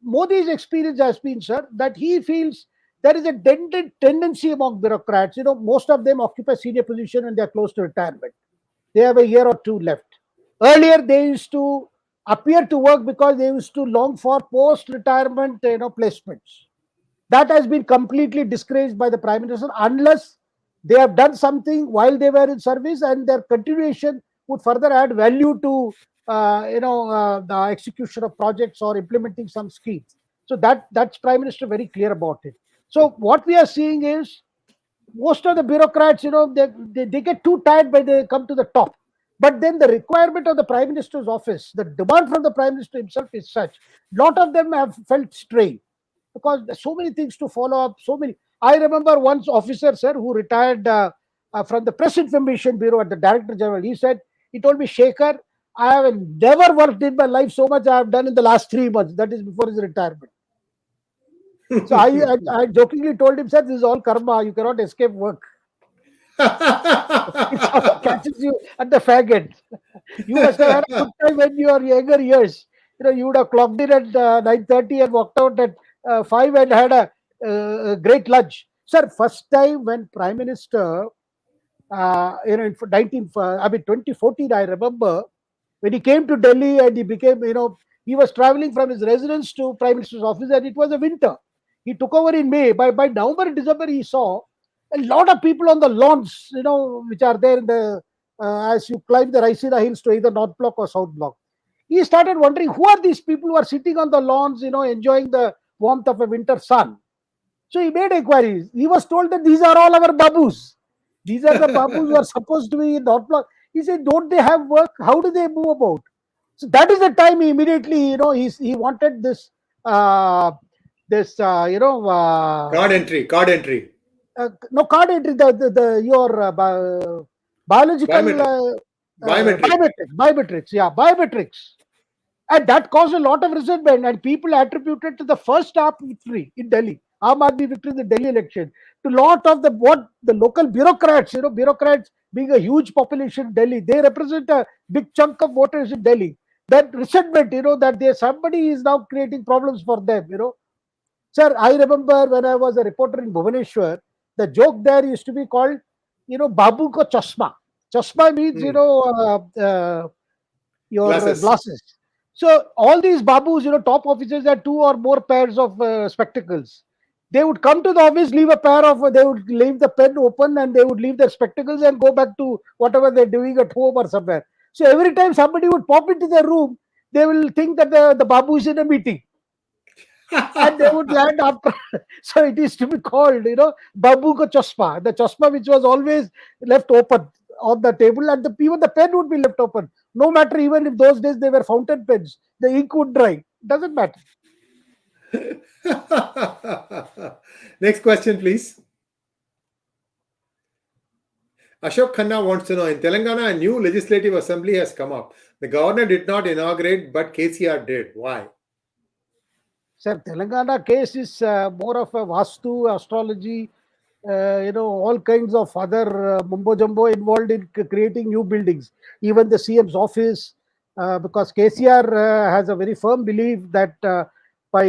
Modi's experience has been, sir, that he feels there is a tendency among bureaucrats. Most of them occupy senior position and they are close to retirement. They have a year or two left. Earlier, they used to appear to work because they used to long for post-retirement, placements. That has been completely discouraged by the Prime Minister unless they have done something while they were in service and their continuation would further add value to the execution of projects or implementing some schemes. So that's Prime Minister very clear about it. So what we are seeing is most of the bureaucrats, they get too tired when they come to the top. But then the requirement of the Prime Minister's office, the demand from the Prime Minister himself is such. Lot of them have felt strain because there's so many things to follow up. So many. I remember once officer, sir, who retired from the Press Information Bureau at the Director General. He told me, Shekhar, I have never worked in my life so much I have done in the last 3 months. That is before his retirement. So I jokingly told him, sir, this is all karma. You cannot escape work. It sort of catches you at the fag end. You must have had a good time when you are younger years. You would have clocked in at 9:30 and walked out at 5 and had a great lunch. Sir, first time when Prime Minister, in 2014, I remember when he came to Delhi and he became, he was traveling from his residence to Prime Minister's office and it was a winter. He took over in May. By November and December, he saw a lot of people on the lawns, which are there in the as you climb the Raisina Hills to either North Block or South Block. He started wondering who are these people who are sitting on the lawns, enjoying the warmth of a winter sun. So he made inquiries. He was told that these are all our babus. These are the babus who are supposed to be in North Block. He said, don't they have work? How do they move about? So that is the time he immediately, he wanted this, Card entry. no card entry, your biological Biometric. Biometric. biometrics, yeah, biometrics. And that caused a lot of resentment, and people attributed to the first Aam victory in Delhi, Aam Aadmi victory in the Delhi election, to lot of the local bureaucrats, bureaucrats being a huge population in Delhi, they represent a big chunk of voters in Delhi. That resentment, that somebody is now creating problems for them, Sir, I remember when I was a reporter in Bhubaneswar, the joke there used to be called, Babu ko chasma. Chasma means, your glasses. So all these babus, top officers had 2 or more pairs of spectacles. They would come to the office, leave they would leave the pen open and they would leave their spectacles and go back to whatever they're doing at home or somewhere. So every time somebody would pop into their room, they will think that the babu is in a meeting. And they would land after. So it is to be called, babu ko chasma. The chasma which was always left open on the table, and even the pen would be left open. No matter, even if those days they were fountain pens, the ink would dry. Doesn't matter. Next question, please. Ashok Khanna wants to know, in Telangana, a new legislative assembly has come up. The governor did not inaugurate, but KCR did. Why? Sir, Telangana case is more of a Vastu, astrology, all kinds of other mumbo jumbo involved in creating new buildings. Even the CM's office, because KCR has a very firm belief that by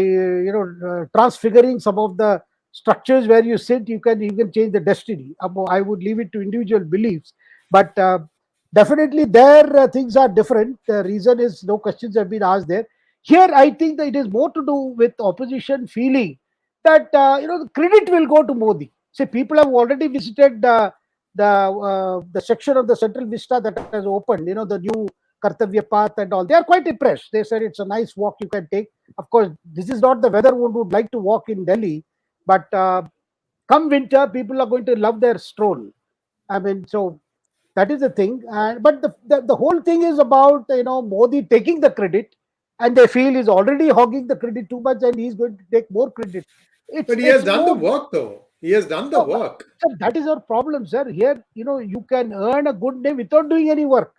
transfiguring some of the structures where you sit, you can change the destiny. I would leave it to individual beliefs, but definitely there things are different. The reason is no questions have been asked there. Here, I think that it is more to do with opposition feeling that the credit will go to Modi. See, people have already visited the section of the Central Vista that has opened. The new Kartavya Path and all. They are quite impressed. They said it's a nice walk you can take. Of course, this is not the weather one would like to walk in Delhi, but come winter, people are going to love their stroll. I mean, so that is the thing. But the whole thing is about Modi taking the credit, and they feel he's already hogging the credit too much, and he's going to take more credit. But he has done the work, though. He has done the work. Sir, that is our problem, sir. Here, you can earn a good name without doing any work.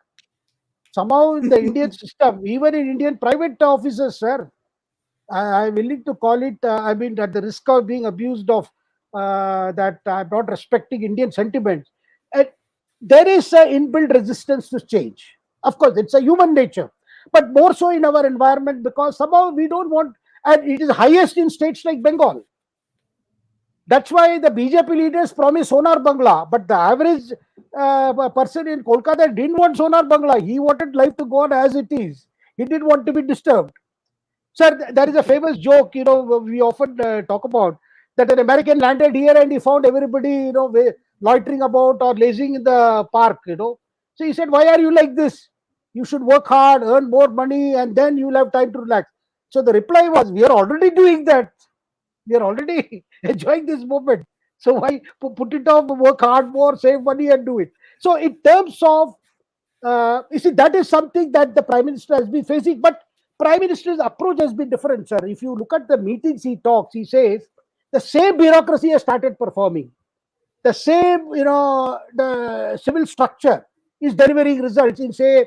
Somehow in the Indian system, even in Indian private offices, sir, I'm willing to call it, at the risk of being abused of that I'm not respecting Indian sentiments. And there is an inbuilt resistance to change. Of course, it's a human nature, but more so in our environment, because somehow we don't want, and it is highest in states like Bengal. That's why the BJP leaders promised Sonar Bangla, but the average person in Kolkata didn't want Sonar Bangla. He wanted life to go on as it is. He didn't want to be disturbed. Sir, there is a famous joke, we often talk about, that an American landed here and he found everybody, loitering about or lazing in the park. So he said, "Why are you like this? You should work hard, earn more money, and then you'll have time to relax." So the reply was, "We are already doing that. We are already enjoying this moment. So why put it off, work hard more, save money, and do it?" So in terms of, you see, that is something that the Prime Minister has been facing. But Prime Minister's approach has been different, sir. If you look at the meetings he talks, he says the same bureaucracy has started performing. The same, the civil structure is delivering results in, say,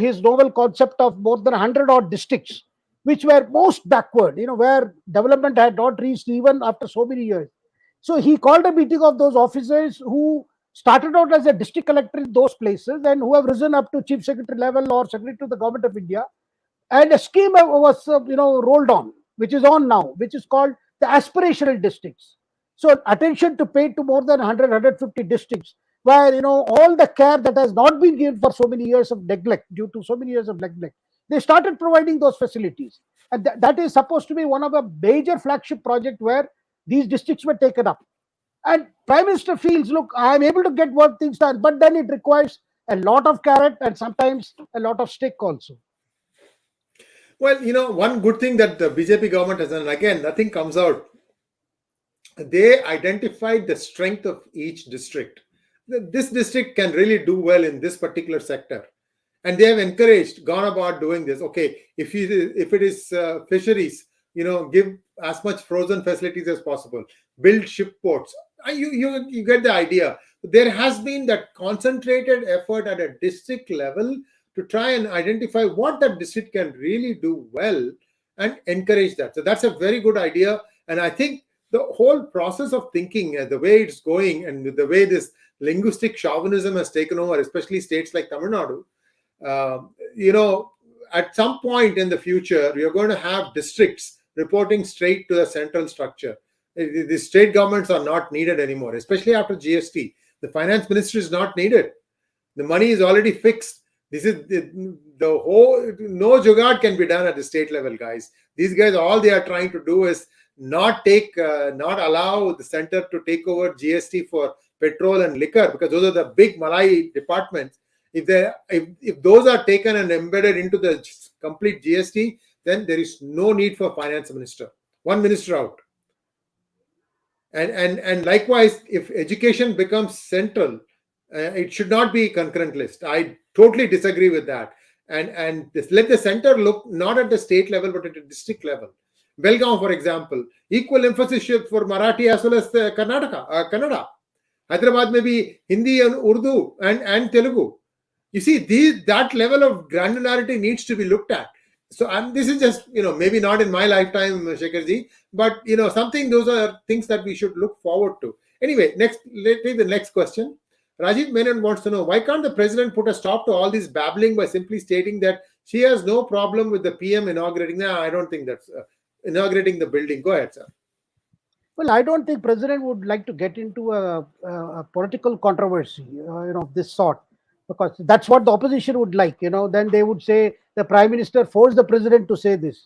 his novel concept of more than 100 odd districts, which were most backward, where development had not reached even after so many years. So he called a meeting of those officers who started out as a district collector in those places and who have risen up to chief secretary level or secretary to the government of India. And a scheme was, rolled on, which is on now, which is called the aspirational districts. So attention to pay to more than 100, 150 districts, where, all the care that has not been given for so many years of neglect, due to so many years of neglect, they started providing those facilities. And that is supposed to be one of the major flagship projects where these districts were taken up. And Prime Minister feels, look, I am able to get work things done, but then it requires a lot of carrot and sometimes a lot of stick also. Well, one good thing that the BJP government has done, and again, nothing comes out. They identified the strength of each district. This district can really do well in this particular sector, and they have encouraged, gone about doing this. Okay, if it is fisheries, give as much frozen facilities as possible, build ship ports. You get the idea. There has been that concentrated effort at a district level to try and identify what that district can really do well and encourage that. So that's a very good idea. And I think the whole process of thinking, the way it's going, and the way this linguistic chauvinism has taken over, especially states like Tamil Nadu, at some point in the future, you're going to have districts reporting straight to the central structure. The state governments are not needed anymore, especially after GST. The finance ministry is not needed. The money is already fixed. This is the whole, no jugaad can be done at the state level, guys. These guys, all they are trying to do is not allow the center to take over GST for petrol and liquor, because those are the big Malai departments. If those are taken and embedded into the complete GST, then there is no need for finance minister. One minister out. And likewise, if education becomes central, it should not be concurrent list. I totally disagree with that. And let the center look not at the state level but at the district level. Belgaum, for example, equal emphasis for Marathi as well as Kannada. Hyderabad may be Hindi and Urdu and Telugu. You see, that level of granularity needs to be looked at. So this is just, maybe not in my lifetime, Shekharji, but, those are things that we should look forward to. Anyway, let's take the next question. Rajiv Menon wants to know, why can't the president put a stop to all this babbling by simply stating that she has no problem with the PM inaugurating? No, I don't think that's inaugurating the building. Go ahead, sir. Well, I don't think president would like to get into a political controversy, of this sort, because that's what the opposition would like. Then they would say the prime minister forced the president to say this.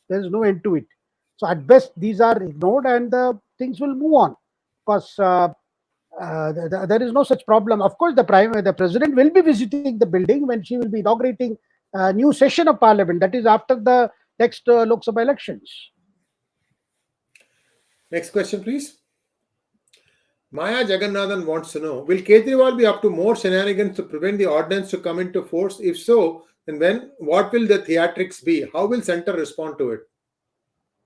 There is no end to it. So at best, these are ignored and things will move on, because there is no such problem. Of course, the president will be visiting the building when she will be inaugurating a new session of parliament. That is after the next Lok Sabha elections. Next question, please. Maya Jagannathan wants to know, will Kejriwal be up to more shenanigans to prevent the ordinance to come into force? If so, then what will the theatrics be? How will center respond to it?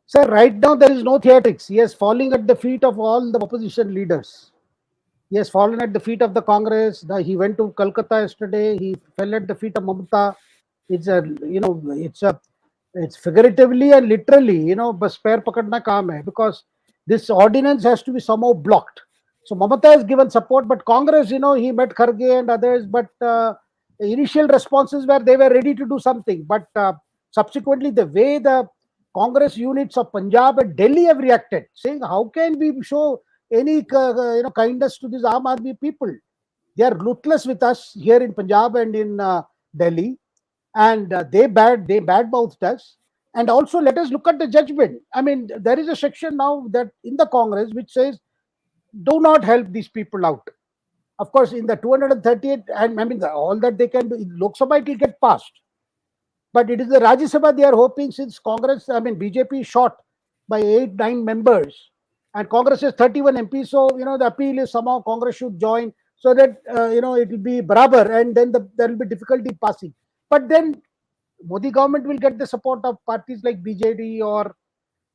Sir, right now there is no theatrics. He is falling at the feet of all the opposition leaders. He has fallen at the feet of the Congress. He went to Calcutta yesterday. He fell at the feet of Mamata. It's figuratively and literally, bas pair pakadna kaam hai, because this ordinance has to be somehow blocked. So Mamata has given support, but Congress, he met Kharge and others, but The initial responses were they were ready to do something, but subsequently the way the Congress units of Punjab and Delhi have reacted, saying how can we show any kindness to these Aam Aadmi people? They are ruthless with us here in Punjab and in Delhi, and they badmouthed us. And also, let us look at the judgment. I mean, there is a section now that in the Congress which says, do not help these people out. Of course, in the 238, and I mean, all that they can do, in Lok Sabha, it will get passed. But it is the Rajya Sabha they are hoping, since Congress, I mean, BJP is short by 8, 9 members, and Congress has 31 MPs. So, the appeal is somehow Congress should join so that, it will be barabar, and then there will be difficulty passing. But then Modi government will get the support of parties like BJD or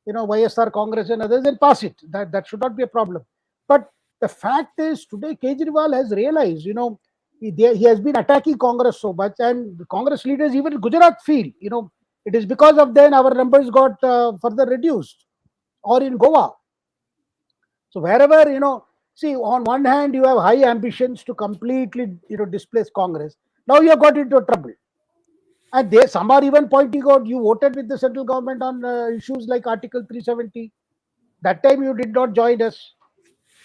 YSR Congress and others and pass it. That should not be a problem. But the fact is, today Kejriwal has realized, he has been attacking Congress so much, and the Congress leaders, even in Gujarat, feel, it is because of then our numbers got further reduced, or in Goa. So wherever, see, on one hand, you have high ambitions to completely, displace Congress. Now you have got into trouble. And some are even pointing out, you voted with the central government on issues like Article 370. That time you did not join us.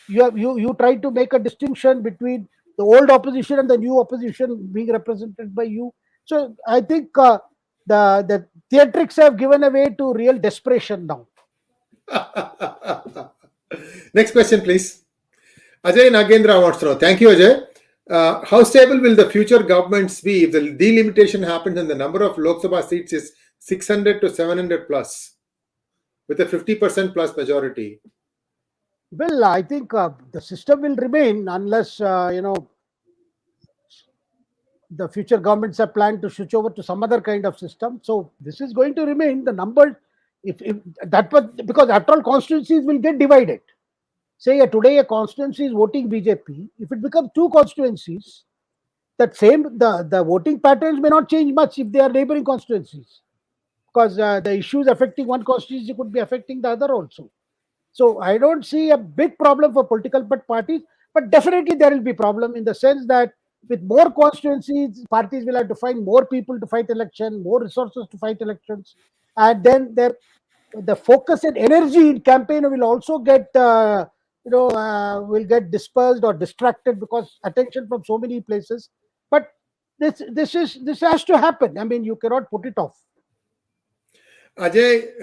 You tried to make a distinction between the old opposition and the new opposition being represented by you. So I think the theatrics have given way to real desperation now. Next question, please. Ajay Nagendra wants to know. Thank you, Ajay. How stable will the future governments be if the delimitation happens and the number of Lok Sabha seats is 600 to 700 plus, with a 50% plus majority? Well, I think the system will remain unless, the future governments have planned to switch over to some other kind of system. So this is going to remain the number. If that was, because after all, constituencies will get divided. Say today a constituency is voting BJP. If it becomes two constituencies, the voting patterns may not change much if they are neighboring constituencies, because the issues affecting one constituency could be affecting the other also. So I don't see a big problem for political parties, but definitely there will be problem in the sense that with more constituencies, parties will have to find more people to fight election, more resources to fight elections, and then the focus and energy in campaign will also get will get dispersed or distracted because attention from so many places. But this has to happen. I mean, you cannot put it off. Ajay,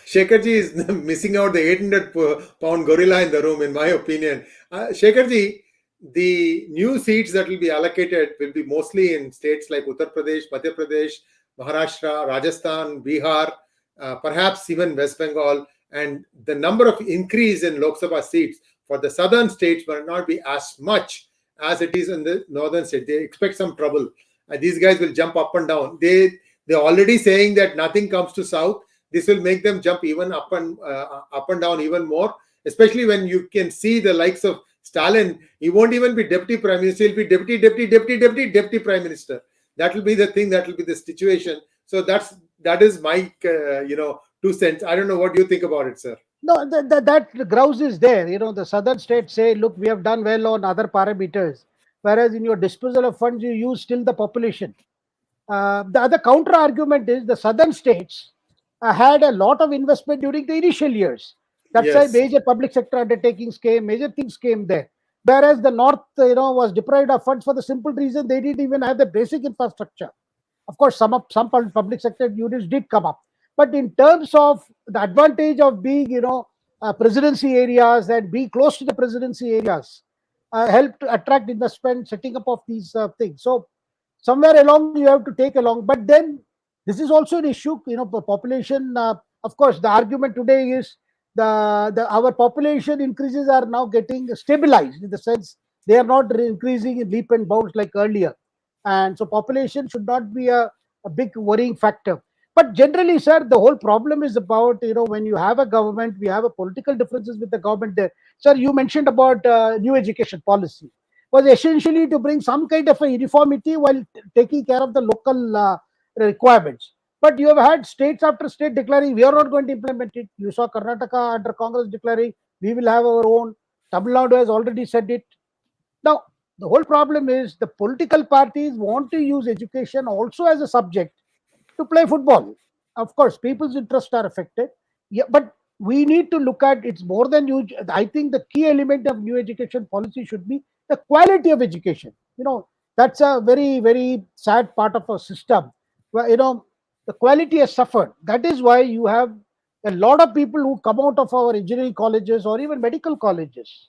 Shekharji is missing out the 800-pound gorilla in the room, in my opinion. Shekharji, the new seats that will be allocated will be mostly in states like Uttar Pradesh, Madhya Pradesh, Maharashtra, Rajasthan, Bihar, perhaps even West Bengal. And the number of increase in Lok Sabha seats for the southern states will not be as much as it is in the northern states. They expect some trouble. These guys will jump up and down. They're already saying that nothing comes to south. This will make them jump even up and down even more, especially when you can see the likes of Stalin. He won't even be deputy prime minister. He'll be deputy prime minister. That will be the thing. That will be the situation. So that is my 2 cents. I don't know what you think about it, sir. No, that grouse is there. The southern states say, look, we have done well on other parameters, whereas in your disposal of funds, you use still the population. The other counter argument is the southern states had a lot of investment during the initial years. That's why major public sector undertakings came, major things came there. Whereas the north, was deprived of funds for the simple reason they didn't even have the basic infrastructure. Of course, some public sector units did come up, but in terms of the advantage of being, presidency areas and being close to the presidency areas, helped to attract investment, setting up of these things. So somewhere along you have to take along, but then this is also an issue. Population. Of course, the argument today is our population increases are now getting stabilized in the sense they are not increasing in leap and bounds like earlier, and so population should not be a big worrying factor. But generally, sir, the whole problem is about when you have a government, we have a political differences with the government there. Sir, you mentioned about new education policy was essentially to bring some kind of a uniformity while taking care of the local requirements. But you have had states after state declaring we are not going to implement it. You saw Karnataka under Congress declaring we will have our own. Tamil Nadu has already said it. Now, the whole problem is the political parties want to use education also as a subject to play football. Of course, people's interests are affected. Yeah, but we need to look at it's more than new. I think the key element of new education policy should be the quality of education. That's a very sad part of our system where the quality has suffered. That is why you have a lot of people who come out of our engineering colleges or even medical colleges.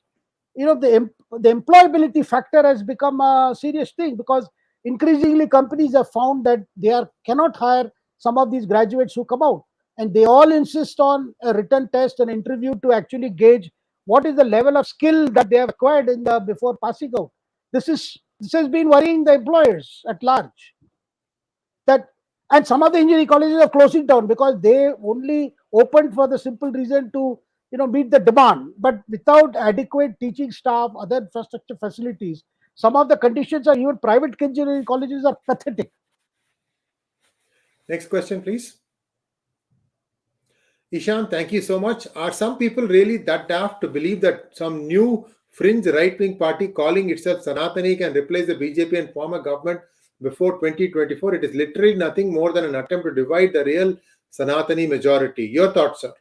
The employability factor has become a serious thing because increasingly companies have found that they are cannot hire some of these graduates who come out, and they all insist on a written test and interview to actually gauge what is the level of skill that they have acquired in the before passing out. This has been worrying the employers at large. That And some of the engineering colleges are closing down because they only opened for the simple reason to meet the demand, but without adequate teaching staff, other infrastructure facilities, some of the conditions are even private engineering colleges are pathetic. Next question, please. Ishan, thank you so much. Are some people really that daft to believe that some new fringe right-wing party calling itself Sanatani can replace the BJP and form a government before 2024? It is literally nothing more than an attempt to divide the real Sanatani majority. Your thoughts, sir?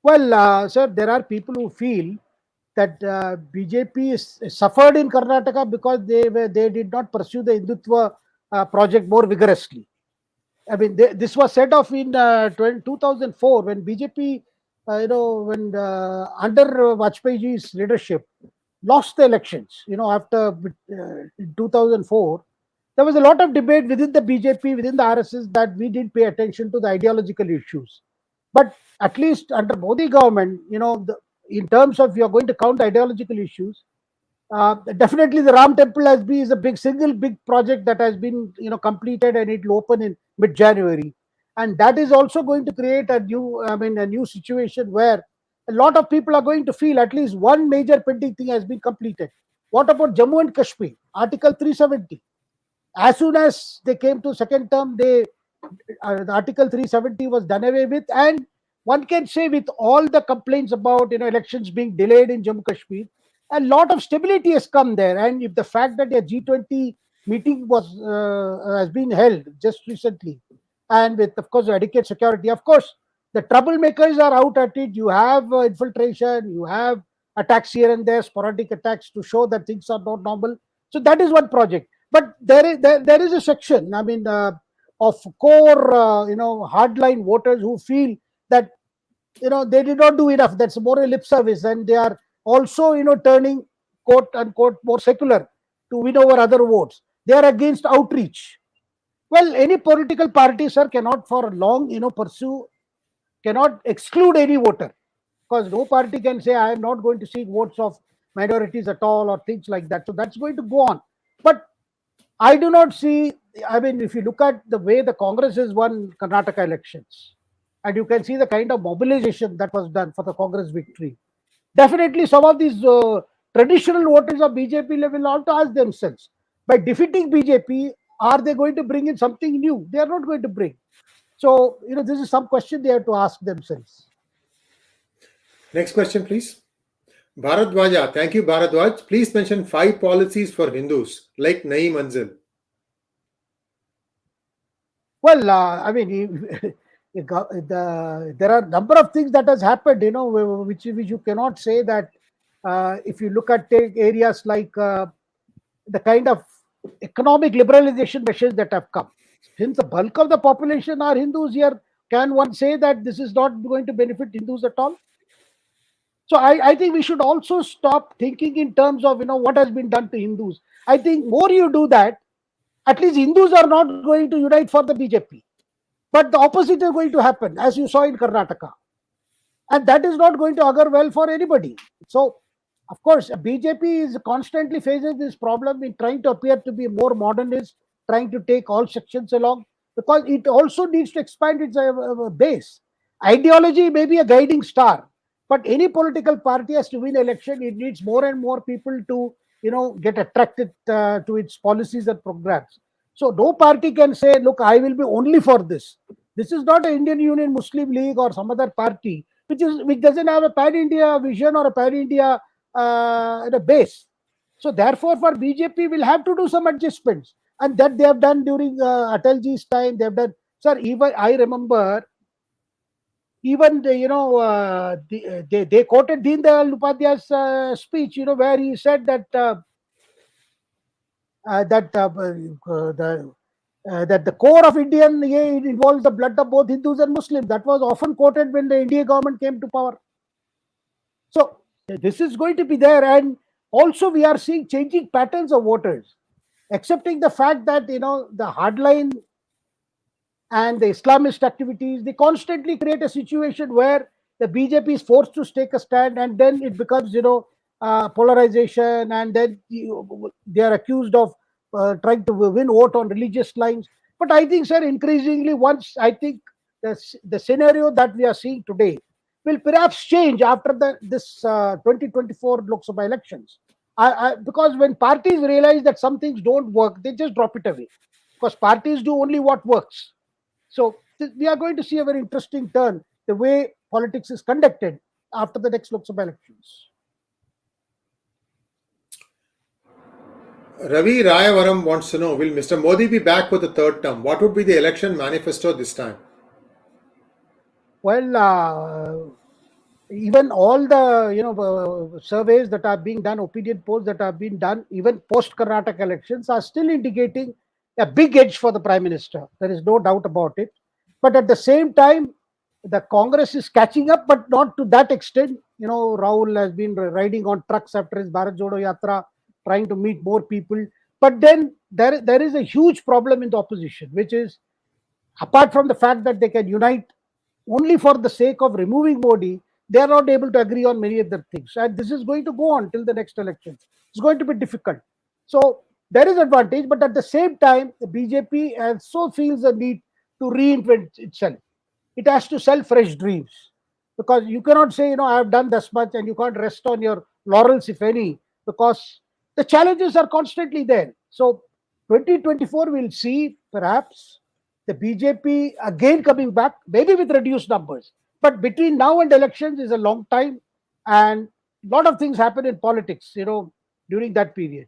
Well, sir, there are people who feel that BJP is suffered in Karnataka because they did not pursue the Hindutva project more vigorously. I mean, this was set off in 2004 when BJP, when under Vajpayee's leadership, lost the elections. After in 2004, there was a lot of debate within the BJP, within the RSS, that we didn't pay attention to the ideological issues. But at least under Modi government, in terms of you're going to count ideological issues, definitely the Ram Temple has been is a big project that has been completed, and it will open in mid January, and that is also going to create a new situation where a lot of people are going to feel at least one major pending thing has been completed. What about Jammu and Kashmir? Article 370. As soon as they came to second term, the Article 370 was done away with, and one can say with all the complaints about elections being delayed in Jammu Kashmir, a lot of stability has come there. And if the fact that a G20 meeting has been held just recently, and with of course adequate security, of course the troublemakers are out at it. You have infiltration, you have attacks here and there, sporadic attacks to show that things are not normal. So that is one project. But there is a section, of core, hardline voters who feel that they did not do enough. That's more a lip service, and they are also turning quote unquote more secular to win over other votes. They are against outreach. Well, any political party, sir, cannot for long cannot exclude any voter, because no party can say I am not going to seek votes of minorities at all or things like that. So that's going to go on. But I do not see. I mean, if you look at the way the Congress has won Karnataka elections, and you can see the kind of mobilization that was done for the Congress victory, definitely some of these traditional voters of BJP will also ask themselves, by defeating BJP, are they going to bring in something new? They are not going to bring. So, this is some question they have to ask themselves. Next question, please. Bharadwaja, thank you, Bharadwaj. Please mention 5 policies for Hindus, like Naeem Anzil. Well, there are a number of things that has happened, which you cannot say that. If you look at areas like the kind of economic liberalization measures that have come, since the bulk of the population are Hindus here, can one say that this is not going to benefit Hindus at all? So I think we should also stop thinking in terms of what has been done to Hindus. I think more you do that, at least Hindus are not going to unite for the BJP. But the opposite is going to happen, as you saw in Karnataka. And that is not going to augur well for anybody. So, of course, BJP is constantly faces this problem in trying to appear to be more modernist, trying to take all sections along, because it also needs to expand its base. Ideology may be a guiding star, but any political party has to win election. It needs more and more people to, get attracted to its policies and programs. So no party can say, look, I will be only for this. This is not an Indian Union Muslim League or some other party which doesn't have a pan India vision or a pan India base. So therefore, for BJP, will have to do some adjustments, and that they have done during Atalji's time. They have done, sir. Even I remember, even they quoted Deen Dayal Upadhyay's speech, where he said that that that the core of Indian involves the blood of both Hindus and Muslims. That was often quoted when the India government came to power. So this is going to be there, and also we are seeing changing patterns of voters, accepting the fact that the hardline and the Islamist activities, they constantly create a situation where the BJP is forced to take a stand, and then it becomes polarization, and then they are accused of trying to win vote on religious lines. But I think, sir, increasingly, once I think the scenario that we are seeing today will perhaps change after this 2024 Lok Sabha elections. Because when parties realize that some things don't work, they just drop it away. Because parties do only what works. So we are going to see a very interesting turn the way politics is conducted after the next Lok Sabha elections. Ravi Rayavaram wants to know, will Mr. Modi be back for the third term? What would be the election manifesto this time? Well, even all the surveys that are being done, opinion polls that have been done, even post Karnataka elections, are still indicating a big edge for the Prime Minister. There is no doubt about it. But at the same time, the Congress is catching up, but not to that extent. Rahul has been riding on trucks after his Bharat Jodo Yatra, trying to meet more people. But then there is a huge problem in the opposition, which is, apart from the fact that they can unite only for the sake of removing Modi, they are not able to agree on many other things. And this is going to go on till the next election. It's going to be difficult. So there is advantage, but at the same time, the BJP also feels a need to reinvent itself. It has to sell fresh dreams, because you cannot say, I have done this much, and you can't rest on your laurels, if any, because the challenges are constantly there. So 2024 will see perhaps the BJP again coming back, maybe with reduced numbers. But between now and elections is a long time, and a lot of things happen in politics, during that period.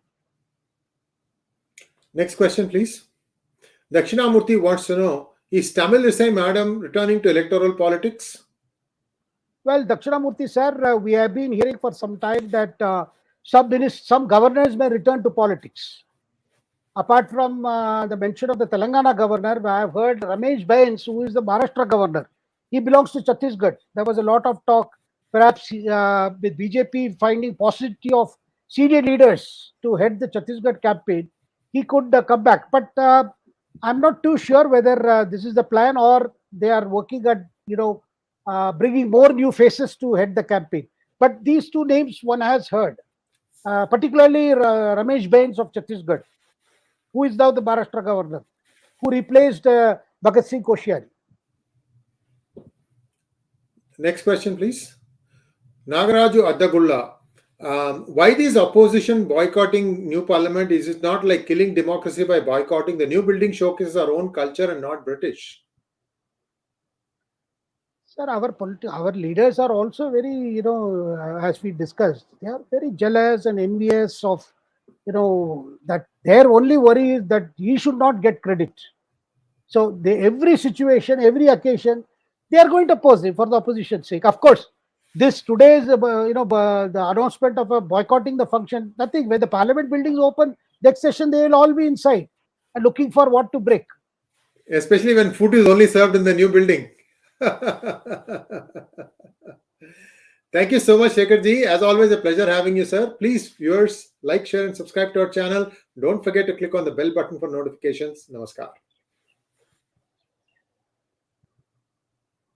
Next question, please. Dakshinamurthy wants to know, is Tamil Risai Madam returning to electoral politics? Well, Dakshinamurthy sir, we have been hearing for some time that some governors may return to politics. Apart from the mention of the Telangana governor, I have heard Ramesh Bains, who is the Maharashtra governor. He belongs to Chattisgarh. There was a lot of talk, perhaps with BJP finding possibility of senior leaders to head the Chattisgarh campaign, he could come back. But I'm not too sure whether this is the plan, or they are working at bringing more new faces to head the campaign. But these two names one has heard, particularly Ramesh Bains of Chhattisgarh, who is now the Maharashtra governor, who replaced Bhagat Singh Koshiyari. Next question, please. Nagaraju Addagulla. Why this opposition boycotting new parliament? Is it not like killing democracy by boycotting? The new building showcases our own culture and not British. Sir, our leaders are also very, as we discussed, they are very jealous and envious of, that their only worry is that he should not get credit. So every situation, every occasion, they are going to oppose him for the opposition's sake. Of course, this today's, the announcement of boycotting the function, nothing. When the parliament building is open, next session they will all be inside and looking for what to break. Especially when food is only served in the new building. Thank you so much, Shekhar ji. As always, a pleasure having you, sir. Please, viewers, like, share, and subscribe to our channel. Don't forget to click on the bell button for notifications. Namaskar.